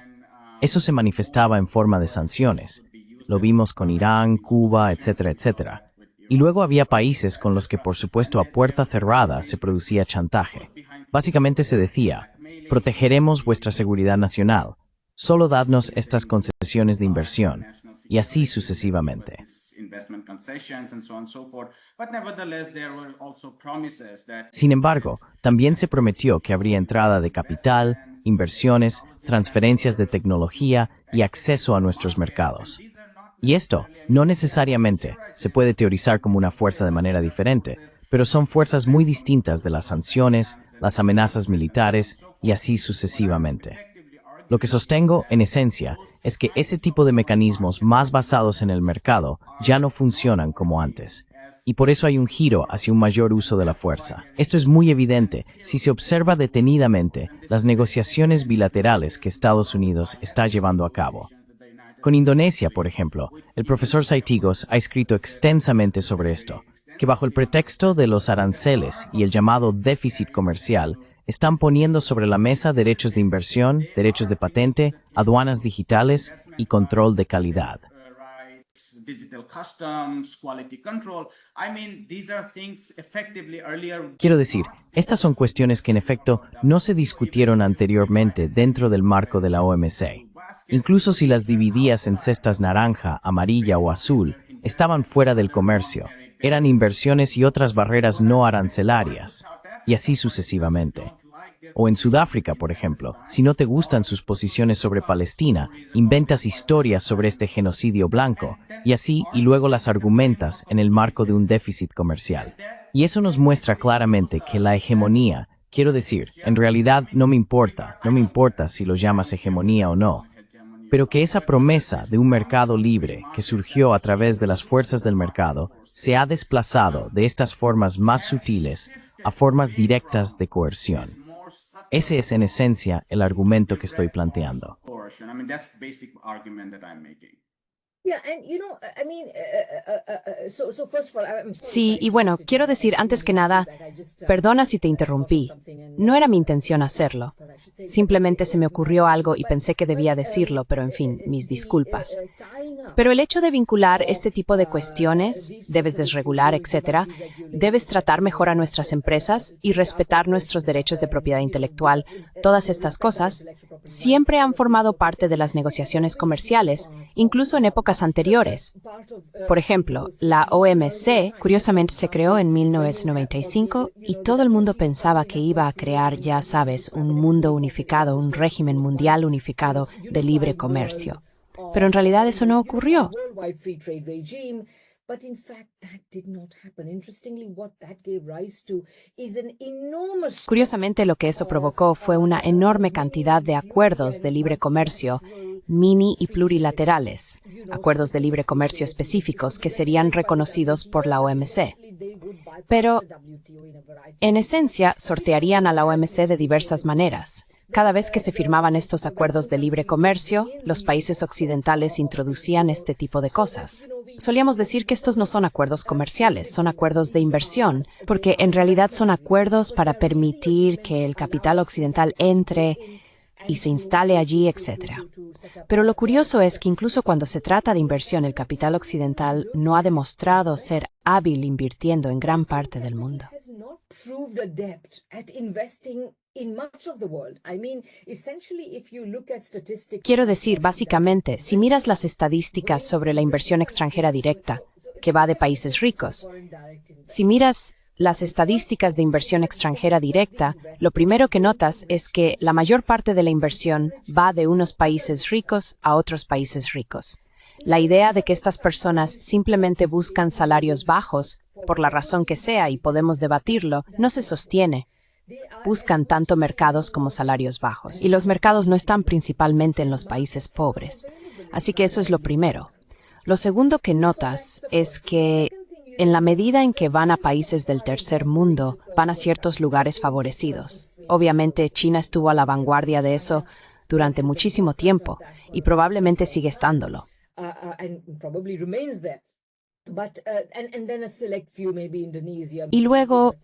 Eso se manifestaba en forma de sanciones. Lo vimos con Irán, Cuba, etcétera, etcétera. Y luego había países con los que, por supuesto, a puerta cerrada se producía chantaje. Básicamente se decía, protegeremos vuestra seguridad nacional, solo dadnos estas concesiones de inversión, y así sucesivamente. Sin embargo, también se prometió que habría entrada de capital, inversiones, transferencias de tecnología y acceso a nuestros mercados. Y esto, no necesariamente, se puede teorizar como una fuerza de manera diferente, pero son fuerzas muy distintas de las sanciones, las amenazas militares y así sucesivamente. Lo que sostengo, en esencia, es que ese tipo de mecanismos más basados en el mercado ya no funcionan como antes. Y por eso hay un giro hacia un mayor uso de la fuerza. Esto es muy evidente si se observa detenidamente las negociaciones bilaterales que Estados Unidos está llevando a cabo. Con Indonesia, por ejemplo, el profesor Saitigos ha escrito extensamente sobre esto, que bajo el pretexto de los aranceles y el llamado déficit comercial, están poniendo sobre la mesa derechos de inversión, derechos de patente, aduanas digitales y control de calidad. Quiero decir, estas son cuestiones que en efecto no se discutieron anteriormente dentro del marco de la OMC. Incluso si las dividías en cestas naranja, amarilla o azul, estaban fuera del comercio, eran inversiones y otras barreras no arancelarias, y así sucesivamente. O en Sudáfrica, por ejemplo, si no te gustan sus posiciones sobre Palestina, inventas historias sobre este genocidio blanco, y así, y luego las argumentas en el marco de un déficit comercial. Y eso nos muestra claramente que la hegemonía, quiero decir, en realidad no me importa si lo llamas hegemonía o no, pero que esa promesa de un mercado libre que surgió a través de las fuerzas del mercado se ha desplazado de estas formas más sutiles a formas directas de coerción. Ese es en esencia el argumento que estoy planteando. Sí, y bueno, quiero decir antes que nada, perdona si te interrumpí. No era mi intención hacerlo. Simplemente se me ocurrió algo y pensé que debía decirlo, pero en fin, mis disculpas. Pero el hecho de vincular este tipo de cuestiones, debes desregular, etcétera, debes tratar mejor a nuestras empresas y respetar nuestros derechos de propiedad intelectual, todas estas cosas, siempre han formado parte de las negociaciones comerciales, incluso en épocas anteriores. Por ejemplo, la OMC, curiosamente, se creó en 1995 y todo el mundo pensaba que iba a crear, ya sabes, un mundo unificado, un régimen mundial unificado de libre comercio. Pero en realidad eso no ocurrió. Curiosamente, lo que eso provocó fue una enorme cantidad de acuerdos de libre comercio mini y plurilaterales, acuerdos de libre comercio específicos que serían reconocidos por la OMC. Pero, en esencia, sortearían a la OMC de diversas maneras. Cada vez que se firmaban estos acuerdos de libre comercio, los países occidentales introducían este tipo de cosas. Solíamos decir que estos no son acuerdos comerciales, son acuerdos de inversión, porque en realidad son acuerdos para permitir que el capital occidental entre y se instale allí, etc. Pero lo curioso es que incluso cuando se trata de inversión, el capital occidental no ha demostrado ser hábil invirtiendo en gran parte del mundo. Quiero decir, básicamente, si miras las estadísticas sobre la inversión extranjera directa, que va de países ricos, si miras las estadísticas de inversión extranjera directa, lo primero que notas es que la mayor parte de la inversión va de unos países ricos a otros países ricos. La idea de que estas personas simplemente buscan salarios bajos, por la razón que sea, y podemos debatirlo, no se sostiene. Buscan tanto mercados como salarios bajos, y los mercados no están principalmente en los países pobres. Así que eso es lo primero. Lo segundo que notas es que en la medida en que van a países del tercer mundo, van a ciertos lugares favorecidos. Obviamente, China estuvo a la vanguardia de eso durante muchísimo tiempo y probablemente sigue estándolo. Y luego,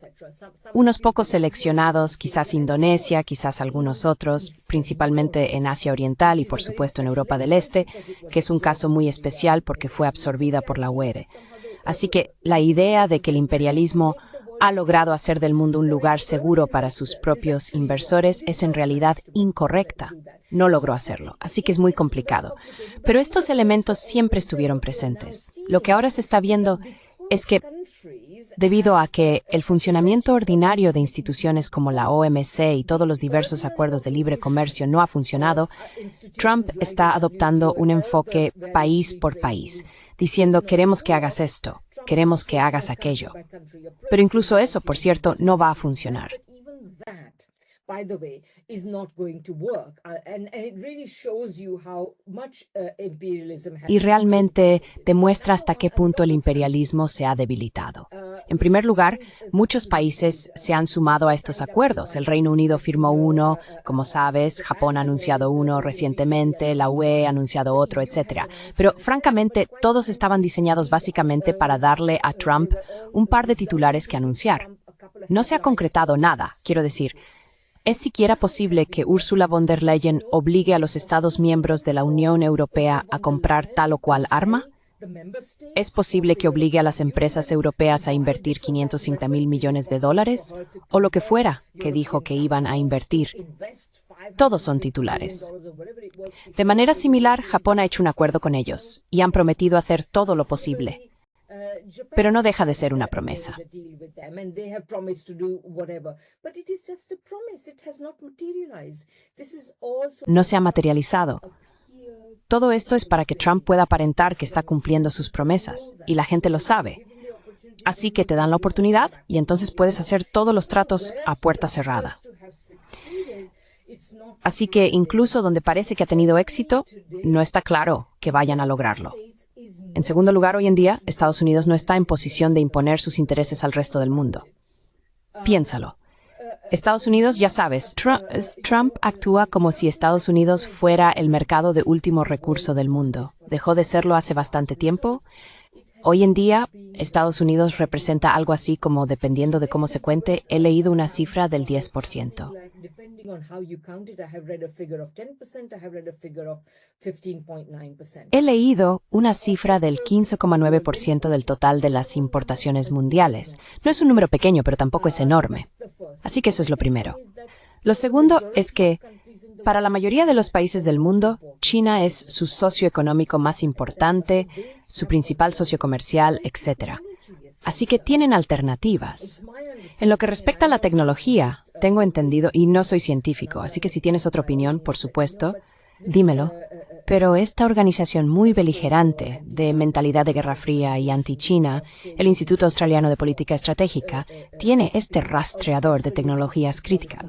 unos pocos seleccionados, quizás Indonesia, quizás algunos otros, principalmente en Asia Oriental y por supuesto en Europa del Este, que es un caso muy especial porque fue absorbida por la UE. Así que la idea de que el imperialismo ha logrado hacer del mundo un lugar seguro para sus propios inversores es en realidad incorrecta. No logró hacerlo, así que es muy complicado. Pero estos elementos siempre estuvieron presentes. Lo que ahora se está viendo es que, debido a que el funcionamiento ordinario de instituciones como la OMC y todos los diversos acuerdos de libre comercio no ha funcionado, Trump está adoptando un enfoque país por país, diciendo queremos que hagas esto, queremos que hagas aquello. Pero incluso eso, por cierto, no va a funcionar. Y realmente demuestra hasta qué punto el imperialismo se ha debilitado. En primer lugar, muchos países se han sumado a estos acuerdos. El Reino Unido firmó uno, como sabes, Japón ha anunciado uno recientemente, la UE ha anunciado otro, etc. Pero, francamente, todos estaban diseñados básicamente para darle a Trump un par de titulares que anunciar. No se ha concretado nada, quiero decir. ¿Es siquiera posible que Ursula von der Leyen obligue a los Estados miembros de la Unión Europea a comprar tal o cual arma? ¿Es posible que obligue a las empresas europeas a invertir 550.000 millones de dólares? O lo que fuera que dijo que iban a invertir. Todos son titulares. De manera similar, Japón ha hecho un acuerdo con ellos y han prometido hacer todo lo posible. Pero no deja de ser una promesa. No se ha materializado. Todo esto es para que Trump pueda aparentar que está cumpliendo sus promesas, y la gente lo sabe. Así que te dan la oportunidad y entonces puedes hacer todos los tratos a puerta cerrada. Así que incluso donde parece que ha tenido éxito, no está claro que vayan a lograrlo. En segundo lugar, hoy en día, Estados Unidos no está en posición de imponer sus intereses al resto del mundo. Piénsalo. Estados Unidos, ya sabes, Trump actúa como si Estados Unidos fuera el mercado de último recurso del mundo. ¿Dejó de serlo hace bastante tiempo? Hoy en día, Estados Unidos representa algo así como, dependiendo de cómo se cuente, he leído una cifra del 10%. He leído una cifra del 15,9% del total de las importaciones mundiales. No es un número pequeño, pero tampoco es enorme. Así que eso es lo primero. Lo segundo es que, para la mayoría de los países del mundo, China es su socio económico más importante, su principal socio comercial, etc. Así que tienen alternativas. En lo que respecta a la tecnología, tengo entendido, y no soy científico, así que si tienes otra opinión, por supuesto, dímelo. Pero esta organización muy beligerante, de mentalidad de Guerra Fría y anti-China, el Instituto Australiano de Política Estratégica, tiene este rastreador de tecnologías críticas.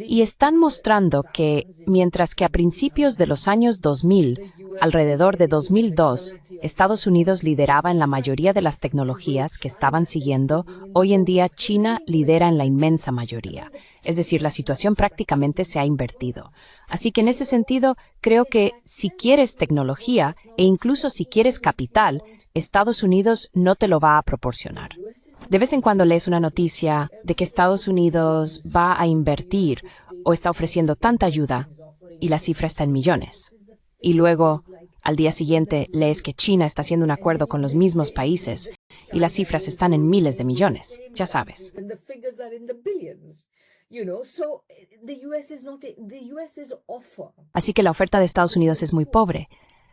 Y están mostrando que, mientras que a principios de los años 2000, alrededor de 2002, Estados Unidos lideraba en la mayoría de las tecnologías que estaban siguiendo, hoy en día China lidera en la inmensa mayoría. Es decir, la situación prácticamente se ha invertido. Así que en ese sentido, creo que si quieres tecnología e incluso si quieres capital, Estados Unidos no te lo va a proporcionar. De vez en cuando lees una noticia de que Estados Unidos va a invertir o está ofreciendo tanta ayuda y la cifra está en millones. Y luego, al día siguiente, lees que China está haciendo un acuerdo con los mismos países y las cifras están en miles de millones, ya sabes. Así que la oferta de Estados Unidos es muy pobre.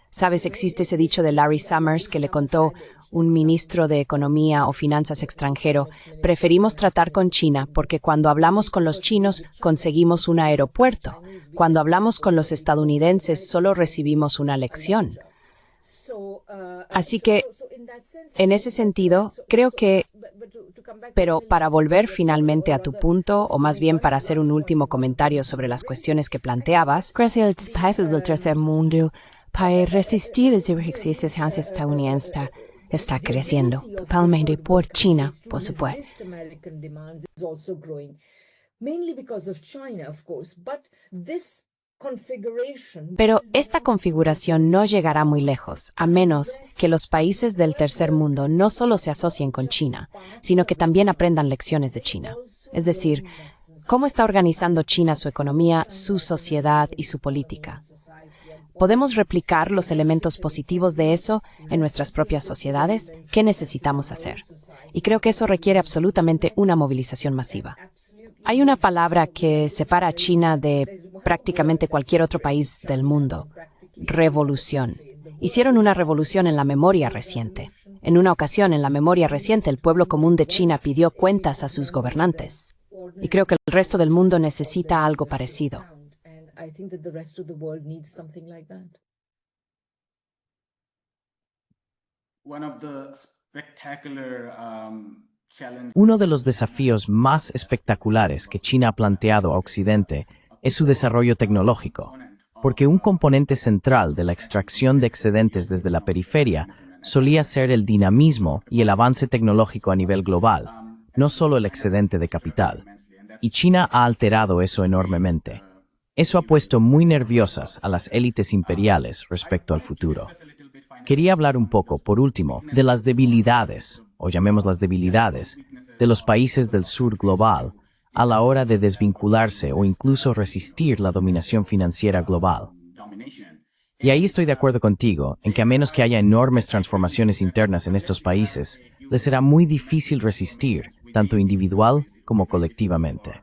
Sabes, existe ese dicho de Larry Summers que le contó un ministro de Economía o Finanzas extranjero: preferimos tratar con China porque cuando hablamos con los chinos conseguimos un aeropuerto. Cuando hablamos con los estadounidenses solo recibimos una lección. Así que, en ese sentido, creo que... Pero para volver finalmente a tu punto, o más bien para hacer un último comentario sobre las cuestiones que planteabas, creo que los países del tercer mundo, para resistir las exigencias estadounidenses, está creciendo, principalmente por China, por supuesto. Pero esta configuración no llegará muy lejos, a menos que los países del tercer mundo no solo se asocien con China, sino que también aprendan lecciones de China. Es decir, cómo está organizando China su economía, su sociedad y su política. ¿Podemos replicar los elementos positivos de eso en nuestras propias sociedades? ¿Qué necesitamos hacer? Y creo que eso requiere absolutamente una movilización masiva. Hay una palabra que separa a China de prácticamente cualquier otro país del mundo: revolución. Hicieron una revolución en la memoria reciente. En una ocasión, en la memoria reciente, el pueblo común de China pidió cuentas a sus gobernantes. Y creo que el resto del mundo necesita algo parecido. Uno de los desafíos más espectaculares que China ha planteado a Occidente es su desarrollo tecnológico, porque un componente central de la extracción de excedentes desde la periferia solía ser el dinamismo y el avance tecnológico a nivel global, no solo el excedente de capital. Y China ha alterado eso enormemente. Eso ha puesto muy nerviosas a las élites imperiales respecto al futuro. Quería hablar un poco, por último, de las debilidades, o llamémoslas debilidades, de los países del sur global a la hora de desvincularse o incluso resistir la dominación financiera global. Y ahí estoy de acuerdo contigo en que a menos que haya enormes transformaciones internas en estos países, les será muy difícil resistir, tanto individual como colectivamente.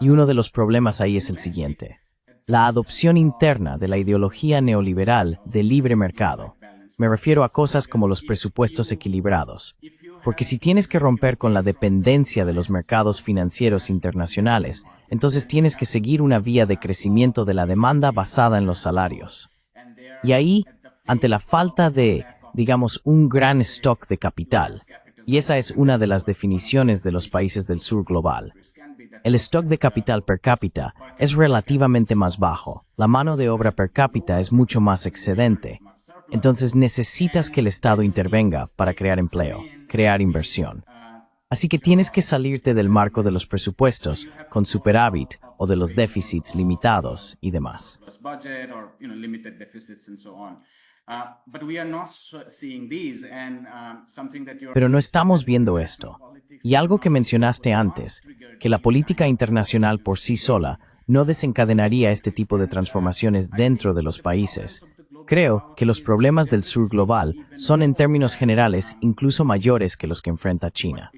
Y uno de los problemas ahí es el siguiente: la adopción interna de la ideología neoliberal de libre mercado. Me refiero a cosas como los presupuestos equilibrados. Porque si tienes que romper con la dependencia de los mercados financieros internacionales, entonces tienes que seguir una vía de crecimiento de la demanda basada en los salarios. Y ahí, ante la falta de, digamos, un gran stock de capital, y esa es una de las definiciones de los países del sur global, el stock de capital per cápita es relativamente más bajo, la mano de obra per cápita es mucho más excedente, entonces necesitas que el Estado intervenga para crear empleo, crear inversión. Así que tienes que salirte del marco de los presupuestos con superávit o de los déficits limitados y demás. Pero no estamos viendo esto. Y algo que mencionaste antes, que la política internacional por sí sola no desencadenaría este tipo de transformaciones dentro de los países. Creo que los problemas del sur global son en términos generales incluso mayores que los que enfrenta China.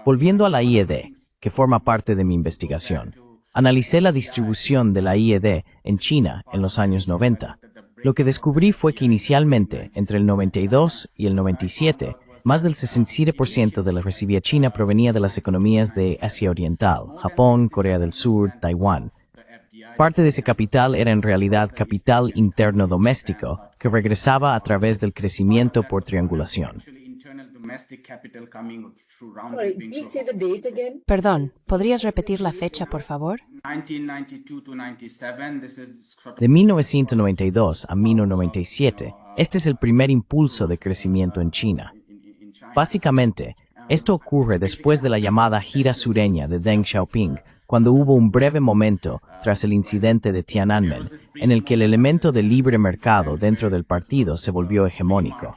Volviendo a la IED, que forma parte de mi investigación, analicé la distribución de la IED en China en los años 90. Lo que descubrí fue que inicialmente, entre el 92 y el 97, más del 67% de lo que recibía China provenía de las economías de Asia Oriental, Japón, Corea del Sur, Taiwán. Parte de ese capital era en realidad capital interno doméstico, que regresaba a través del crecimiento por triangulación. Perdón, ¿podrías repetir la fecha, por favor? De 1992 a 1997, este es el primer impulso de crecimiento en China. Básicamente, esto ocurre después de la llamada gira sureña de Deng Xiaoping, cuando hubo un breve momento, tras el incidente de Tiananmen, en el que el elemento de libre mercado dentro del partido se volvió hegemónico.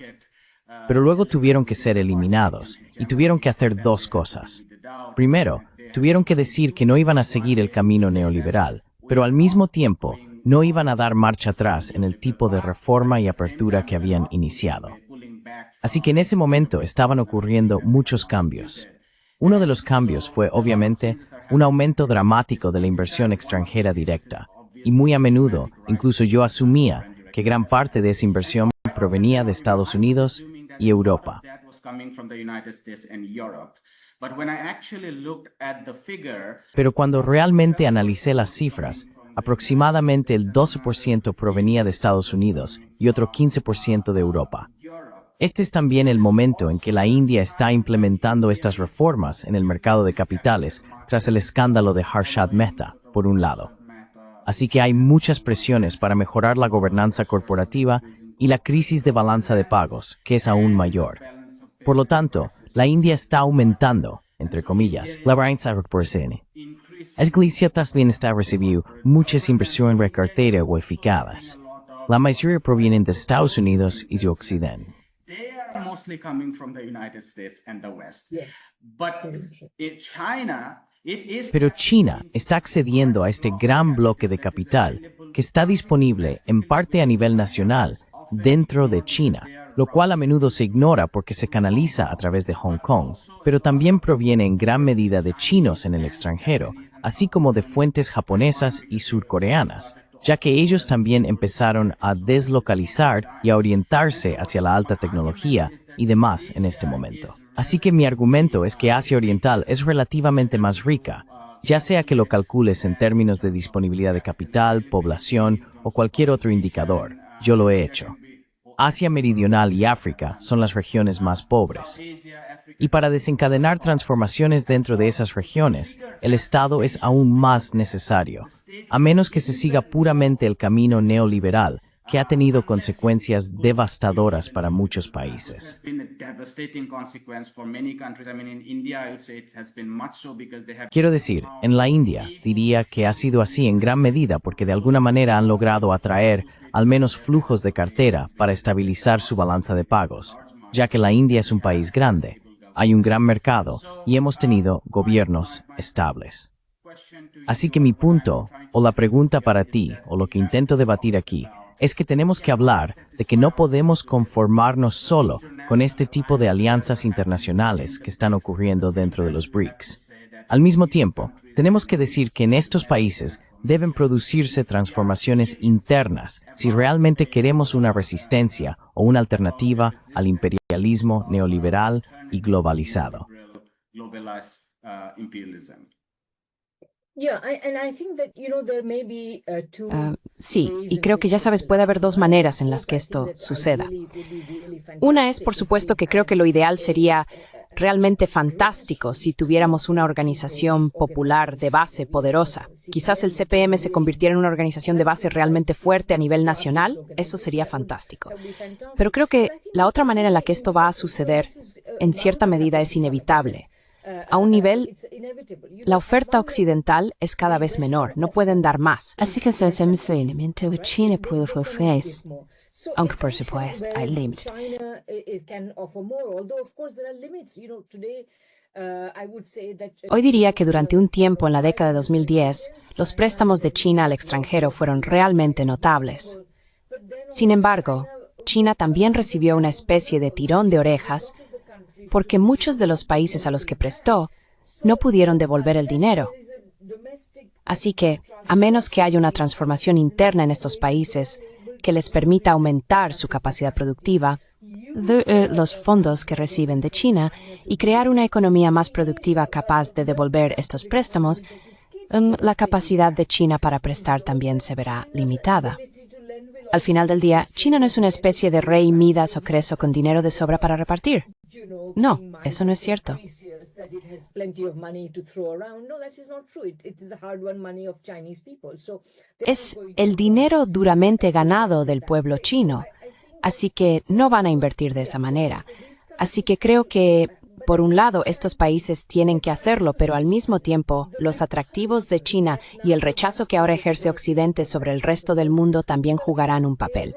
Pero luego tuvieron que ser eliminados, y tuvieron que hacer dos cosas. Primero, tuvieron que decir que no iban a seguir el camino neoliberal, pero al mismo tiempo, no iban a dar marcha atrás en el tipo de reforma y apertura que habían iniciado. Así que en ese momento estaban ocurriendo muchos cambios. Uno de los cambios fue, obviamente, un aumento dramático de la inversión extranjera directa, y muy a menudo, incluso yo asumía que gran parte de esa inversión provenía de Estados Unidos y Europa. Pero cuando realmente analicé las cifras, aproximadamente el 12% provenía de Estados Unidos y otro 15% de Europa. Este es también el momento en que la India está implementando estas reformas en el mercado de capitales tras el escándalo de Harshad Mehta, por un lado. Así que hay muchas presiones para mejorar la gobernanza corporativa y la crisis de balanza de pagos, que es aún mayor. Por lo tanto, la India está aumentando, entre comillas, la balanza corporativa. Es que también está recibiendo muchas inversiones de cartera cualificadas. La mayoría provienen de Estados Unidos y de Occidente. Mostly coming from the United States and the West. Pero China está accediendo a este gran bloque de capital que está disponible en parte a nivel nacional dentro de China, lo cual a menudo se ignora porque se canaliza a través de Hong Kong, pero también proviene en gran medida de chinos en el extranjero, así como de fuentes japonesas y surcoreanas, ya que ellos también empezaron a deslocalizar y a orientarse hacia la alta tecnología y demás en este momento. Así que mi argumento es que Asia Oriental es relativamente más rica, ya sea que lo calcules en términos de disponibilidad de capital, población o cualquier otro indicador. Yo lo he hecho. Asia Meridional y África son las regiones más pobres. Y para desencadenar transformaciones dentro de esas regiones, el Estado es aún más necesario, a menos que se siga puramente el camino neoliberal, que ha tenido consecuencias devastadoras para muchos países. Quiero decir, en la India, diría que ha sido así en gran medida porque de alguna manera han logrado atraer al menos flujos de cartera para estabilizar su balanza de pagos, ya que la India es un país grande. Hay un gran mercado y hemos tenido gobiernos estables. Así que mi punto, o la pregunta para ti, o lo que intento debatir aquí, es que tenemos que hablar de que no podemos conformarnos solo con este tipo de alianzas internacionales que están ocurriendo dentro de los BRICS. Al mismo tiempo, tenemos que decir que en estos países deben producirse transformaciones internas si realmente queremos una resistencia o una alternativa al imperialismo neoliberal y globalizado. Sí, y creo que ya sabes, puede haber dos maneras en las que esto suceda. Una es, por supuesto, que creo que lo ideal sería realmente fantástico si tuviéramos una organización popular de base poderosa. Quizás el CPM se convirtiera en una organización de base realmente fuerte a nivel nacional, eso sería fantástico. Pero creo que la otra manera en la que esto va a suceder, en cierta medida, es inevitable. A un nivel, la oferta occidental es cada vez menor, no pueden dar más. Así que se elemento que China puede ofrecer, aunque por supuesto hay límites. Hoy diría que durante un tiempo en la década de 2010, los préstamos de China al extranjero fueron realmente notables. Sin embargo, China también recibió una especie de tirón de orejas porque muchos de los países a los que prestó no pudieron devolver el dinero. Así que, a menos que haya una transformación interna en estos países, que les permita aumentar su capacidad productiva, los fondos que reciben de China, y crear una economía más productiva capaz de devolver estos préstamos, la capacidad de China para prestar también se verá limitada. Al final del día, China no es una especie de rey Midas o Creso con dinero de sobra para repartir. No, eso no es cierto. Es el dinero duramente ganado del pueblo chino, así que no van a invertir de esa manera. Así que creo que, por un lado, estos países tienen que hacerlo, pero al mismo tiempo, los atractivos de China y el rechazo que ahora ejerce Occidente sobre el resto del mundo también jugarán un papel.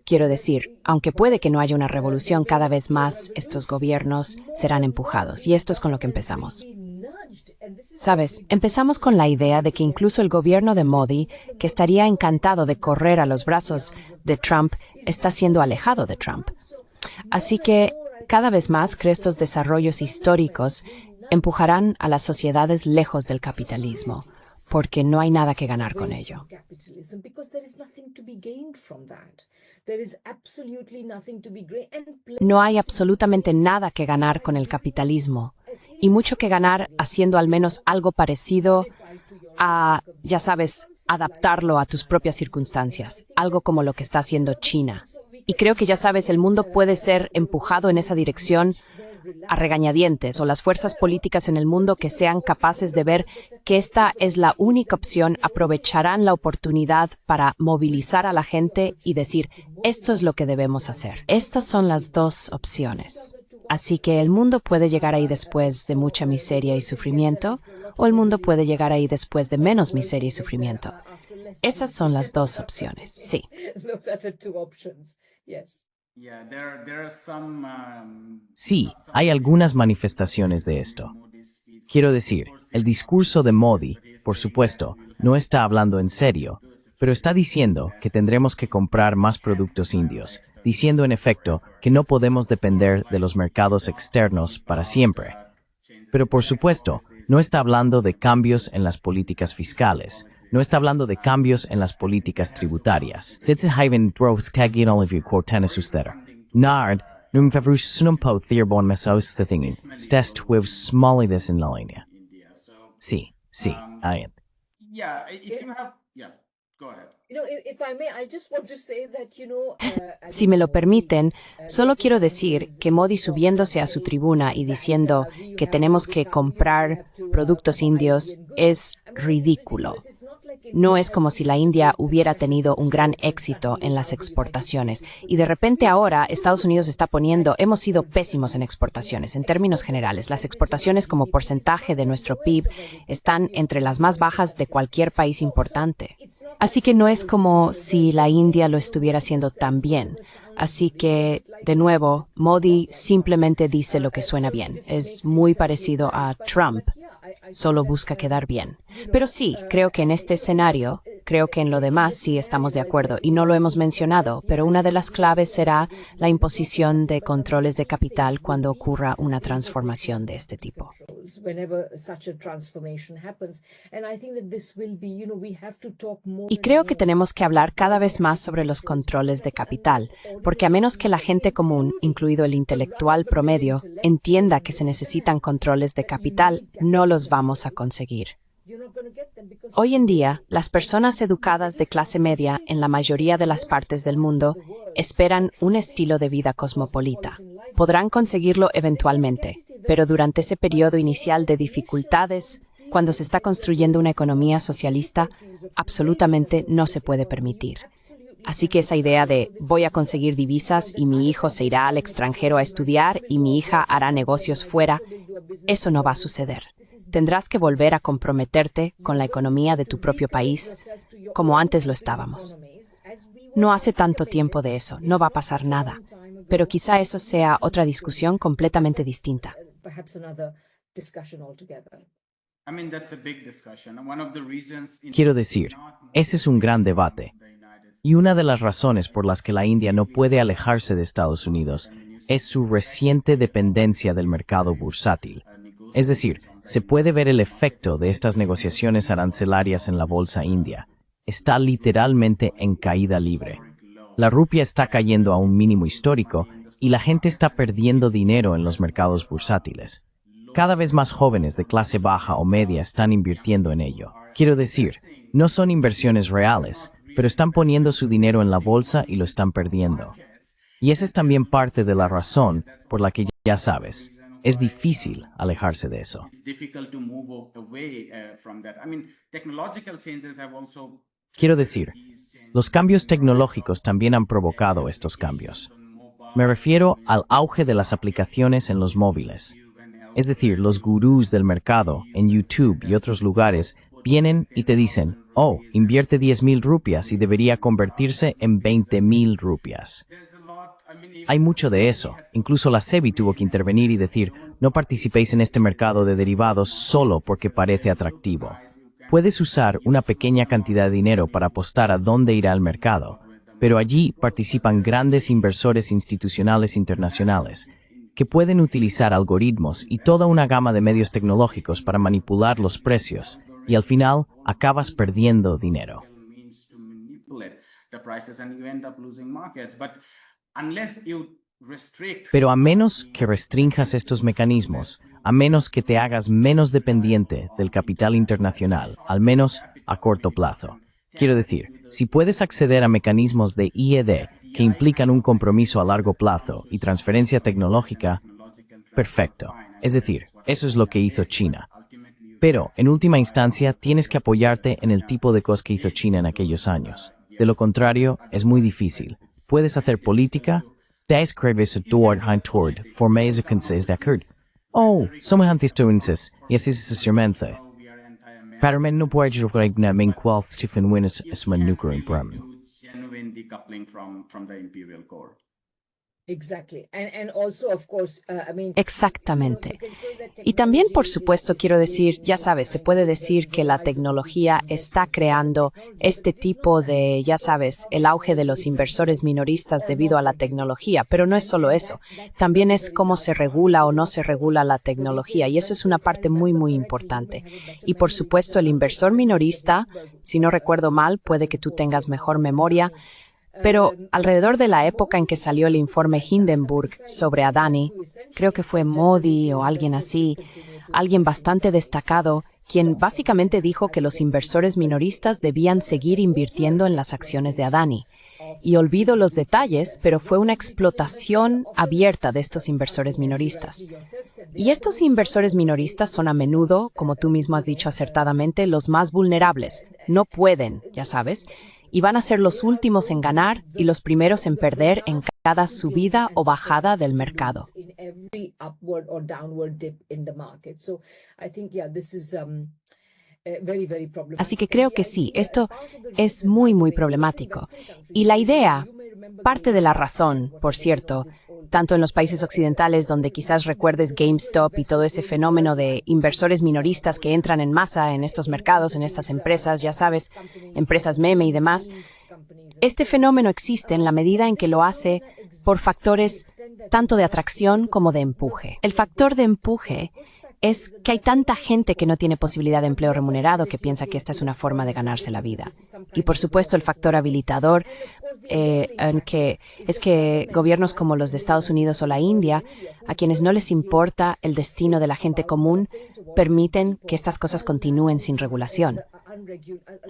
Quiero decir, aunque puede que no haya una revolución, cada vez más estos gobiernos serán empujados, y esto es con lo que empezamos. Sabes, empezamos con la idea de que incluso el gobierno de Modi, que estaría encantado de correr a los brazos de Trump, está siendo alejado de Trump. Así que, cada vez más creo estos desarrollos históricos empujarán a las sociedades lejos del capitalismo, porque no hay nada que ganar con ello. No hay absolutamente nada que ganar con el capitalismo, y mucho que ganar haciendo al menos algo parecido a, ya sabes, adaptarlo a tus propias circunstancias, algo como lo que está haciendo China. Y creo que, ya sabes, el mundo puede ser empujado en esa dirección a regañadientes, o las fuerzas políticas en el mundo que sean capaces de ver que esta es la única opción aprovecharán la oportunidad para movilizar a la gente y decir, esto es lo que debemos hacer. Estas son las dos opciones. Así que el mundo puede llegar ahí después de mucha miseria y sufrimiento, o el mundo puede llegar ahí después de menos miseria y sufrimiento. Esas son las dos opciones, sí. Sí, hay algunas manifestaciones de esto. Quiero decir, el discurso de Modi, por supuesto, no está hablando en serio, pero está diciendo que tendremos que comprar más productos indios, diciendo en efecto que no podemos depender de los mercados externos para siempre. Pero por supuesto, no está hablando de cambios en las políticas fiscales, no está hablando de cambios en las políticas tributarias. Nard, Sí, sí, Ian. Si me lo permiten, solo quiero decir que Modi subiéndose a su tribuna y diciendo que tenemos que comprar productos indios es ridículo. No es como si la India hubiera tenido un gran éxito en las exportaciones. Y de repente ahora Estados Unidos está poniendo, hemos sido pésimos en exportaciones, en términos generales. Las exportaciones como porcentaje de nuestro PIB están entre las más bajas de cualquier país importante. Así que no es como si la India lo estuviera haciendo tan bien. Así que, de nuevo, Modi simplemente dice lo que suena bien. Es muy parecido a Trump. Solo busca quedar bien. Pero sí, creo que en este escenario, creo que en lo demás sí estamos de acuerdo y no lo hemos mencionado, pero una de las claves será la imposición de controles de capital cuando ocurra una transformación de este tipo. Y creo que tenemos que hablar cada vez más sobre los controles de capital, porque a menos que la gente común, incluido el intelectual promedio, entienda que se necesitan controles de capital, no los vamos a conseguir. Hoy en día, las personas educadas de clase media en la mayoría de las partes del mundo esperan un estilo de vida cosmopolita. Podrán conseguirlo eventualmente, pero durante ese periodo inicial de dificultades, cuando se está construyendo una economía socialista, absolutamente no se puede permitir. Así que esa idea de voy a conseguir divisas y mi hijo se irá al extranjero a estudiar y mi hija hará negocios fuera, eso no va a suceder. Tendrás que volver a comprometerte con la economía de tu propio país, como antes lo estábamos. No hace tanto tiempo de eso, no va a pasar nada, pero quizá eso sea otra discusión completamente distinta. Quiero decir, ese es un gran debate. Y una de las razones por las que la India no puede alejarse de Estados Unidos es su reciente dependencia del mercado bursátil. Es decir, se puede ver el efecto de estas negociaciones arancelarias en la bolsa india. Está literalmente en caída libre. La rupia está cayendo a un mínimo histórico y la gente está perdiendo dinero en los mercados bursátiles. Cada vez más jóvenes de clase baja o media están invirtiendo en ello. Quiero decir, no son inversiones reales, pero están poniendo su dinero en la bolsa y lo están perdiendo. Y esa es también parte de la razón por la que, ya sabes, es difícil alejarse de eso. Quiero decir, los cambios tecnológicos también han provocado estos cambios. Me refiero al auge de las aplicaciones en los móviles. Es decir, los gurús del mercado en YouTube y otros lugares vienen y te dicen, oh, invierte 10,000 rupias y debería convertirse en 20,000 rupias. Hay mucho de eso. Incluso la SEBI tuvo que intervenir y decir, no participéis en este mercado de derivados solo porque parece atractivo. Puedes usar una pequeña cantidad de dinero para apostar a dónde irá el mercado, pero allí participan grandes inversores institucionales internacionales que pueden utilizar algoritmos y toda una gama de medios tecnológicos para manipular los precios, y al final acabas perdiendo dinero. Pero a menos que restrinjas estos mecanismos, a menos que te hagas menos dependiente del capital internacional, al menos a corto plazo. Quiero decir, si puedes acceder a mecanismos de IED que implican un compromiso a largo plazo y transferencia tecnológica, perfecto. Es decir, eso es lo que hizo China. Pero, en última instancia, tienes que apoyarte en el tipo de cosas que hizo China en aquellos años. De lo contrario, es muy difícil. Puedes hacer política, y así sucesivamente. Para no puedes regnar en cual Stephen Winnes es un núcleo en Bremen. Exactamente. Y también, por supuesto, quiero decir, ya sabes, se puede decir que la tecnología está creando este tipo de, ya sabes, el auge de los inversores minoristas debido a la tecnología, pero no es solo eso. También es cómo se regula o no se regula la tecnología, y eso es una parte muy, muy importante. Y por supuesto, el inversor minorista, si no recuerdo mal, puede que tú tengas mejor memoria, pero alrededor de la época en que salió el informe Hindenburg sobre Adani, creo que fue Modi o alguien así, alguien bastante destacado, quien básicamente dijo que los inversores minoristas debían seguir invirtiendo en las acciones de Adani. Y olvido los detalles, pero fue una explotación abierta de estos inversores minoristas. Y estos inversores minoristas son a menudo, como tú mismo has dicho acertadamente, los más vulnerables. No pueden, ya sabes, y van a ser los últimos en ganar y los primeros en perder en cada subida o bajada del mercado. Así que creo que sí, esto es muy, muy problemático. Y la idea, parte de la razón, por cierto, tanto en los países occidentales donde quizás recuerdes GameStop y todo ese fenómeno de inversores minoristas que entran en masa en estos mercados, en estas empresas, ya sabes, empresas meme y demás, este fenómeno existe en la medida en que lo hace por factores tanto de atracción como de empuje. El factor de empuje es que hay tanta gente que no tiene posibilidad de empleo remunerado que piensa que esta es una forma de ganarse la vida. Y por supuesto el factor habilitador es que gobiernos como los de Estados Unidos o la India, a quienes no les importa el destino de la gente común, permiten que estas cosas continúen sin regulación.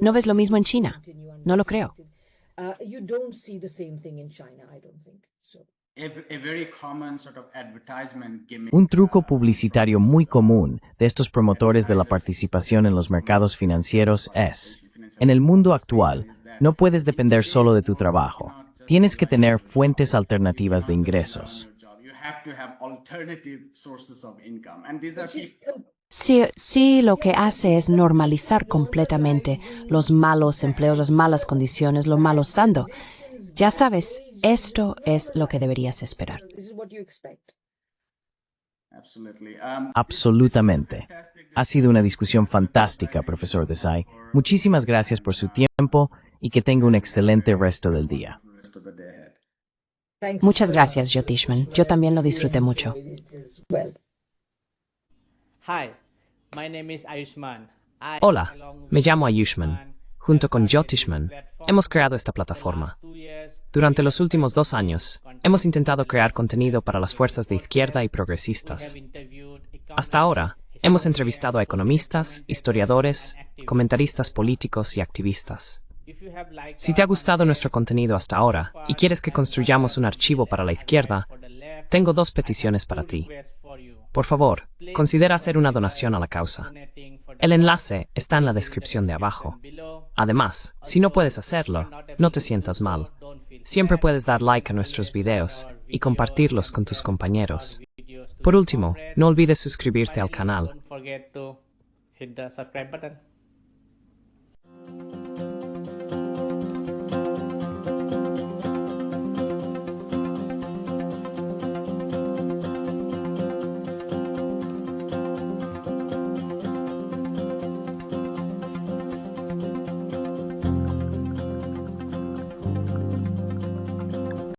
¿No ves lo mismo en China? No lo creo. Un truco publicitario muy común de estos promotores de la participación en los mercados financieros es, en el mundo actual, no puedes depender solo de tu trabajo. Tienes que tener fuentes alternativas de ingresos. Sí, lo que hace es normalizar completamente los malos empleos, las malas condiciones, lo malo sando. Ya sabes, esto es lo que deberías esperar. Absolutamente. Ha sido una discusión fantástica, profesor Desai. Muchísimas gracias por su tiempo y que tenga un excelente resto del día. Muchas gracias, Jyotishman. Yo también lo disfruté mucho. Hola, me llamo Ayushman. Junto con Jyotishman, hemos creado esta plataforma. Durante los últimos 2 años, hemos intentado crear contenido para las fuerzas de izquierda y progresistas. Hasta ahora, hemos entrevistado a economistas, historiadores, comentaristas políticos y activistas. Si te ha gustado nuestro contenido hasta ahora y quieres que construyamos un archivo para la izquierda, tengo 2 peticiones para ti. Por favor, considera hacer una donación a la causa. El enlace está en la descripción de abajo. Además, si no puedes hacerlo, no te sientas mal. Siempre puedes dar like a nuestros videos y compartirlos con tus compañeros. Por último, no olvides suscribirte al canal. Don't forget to hit the subscribe button.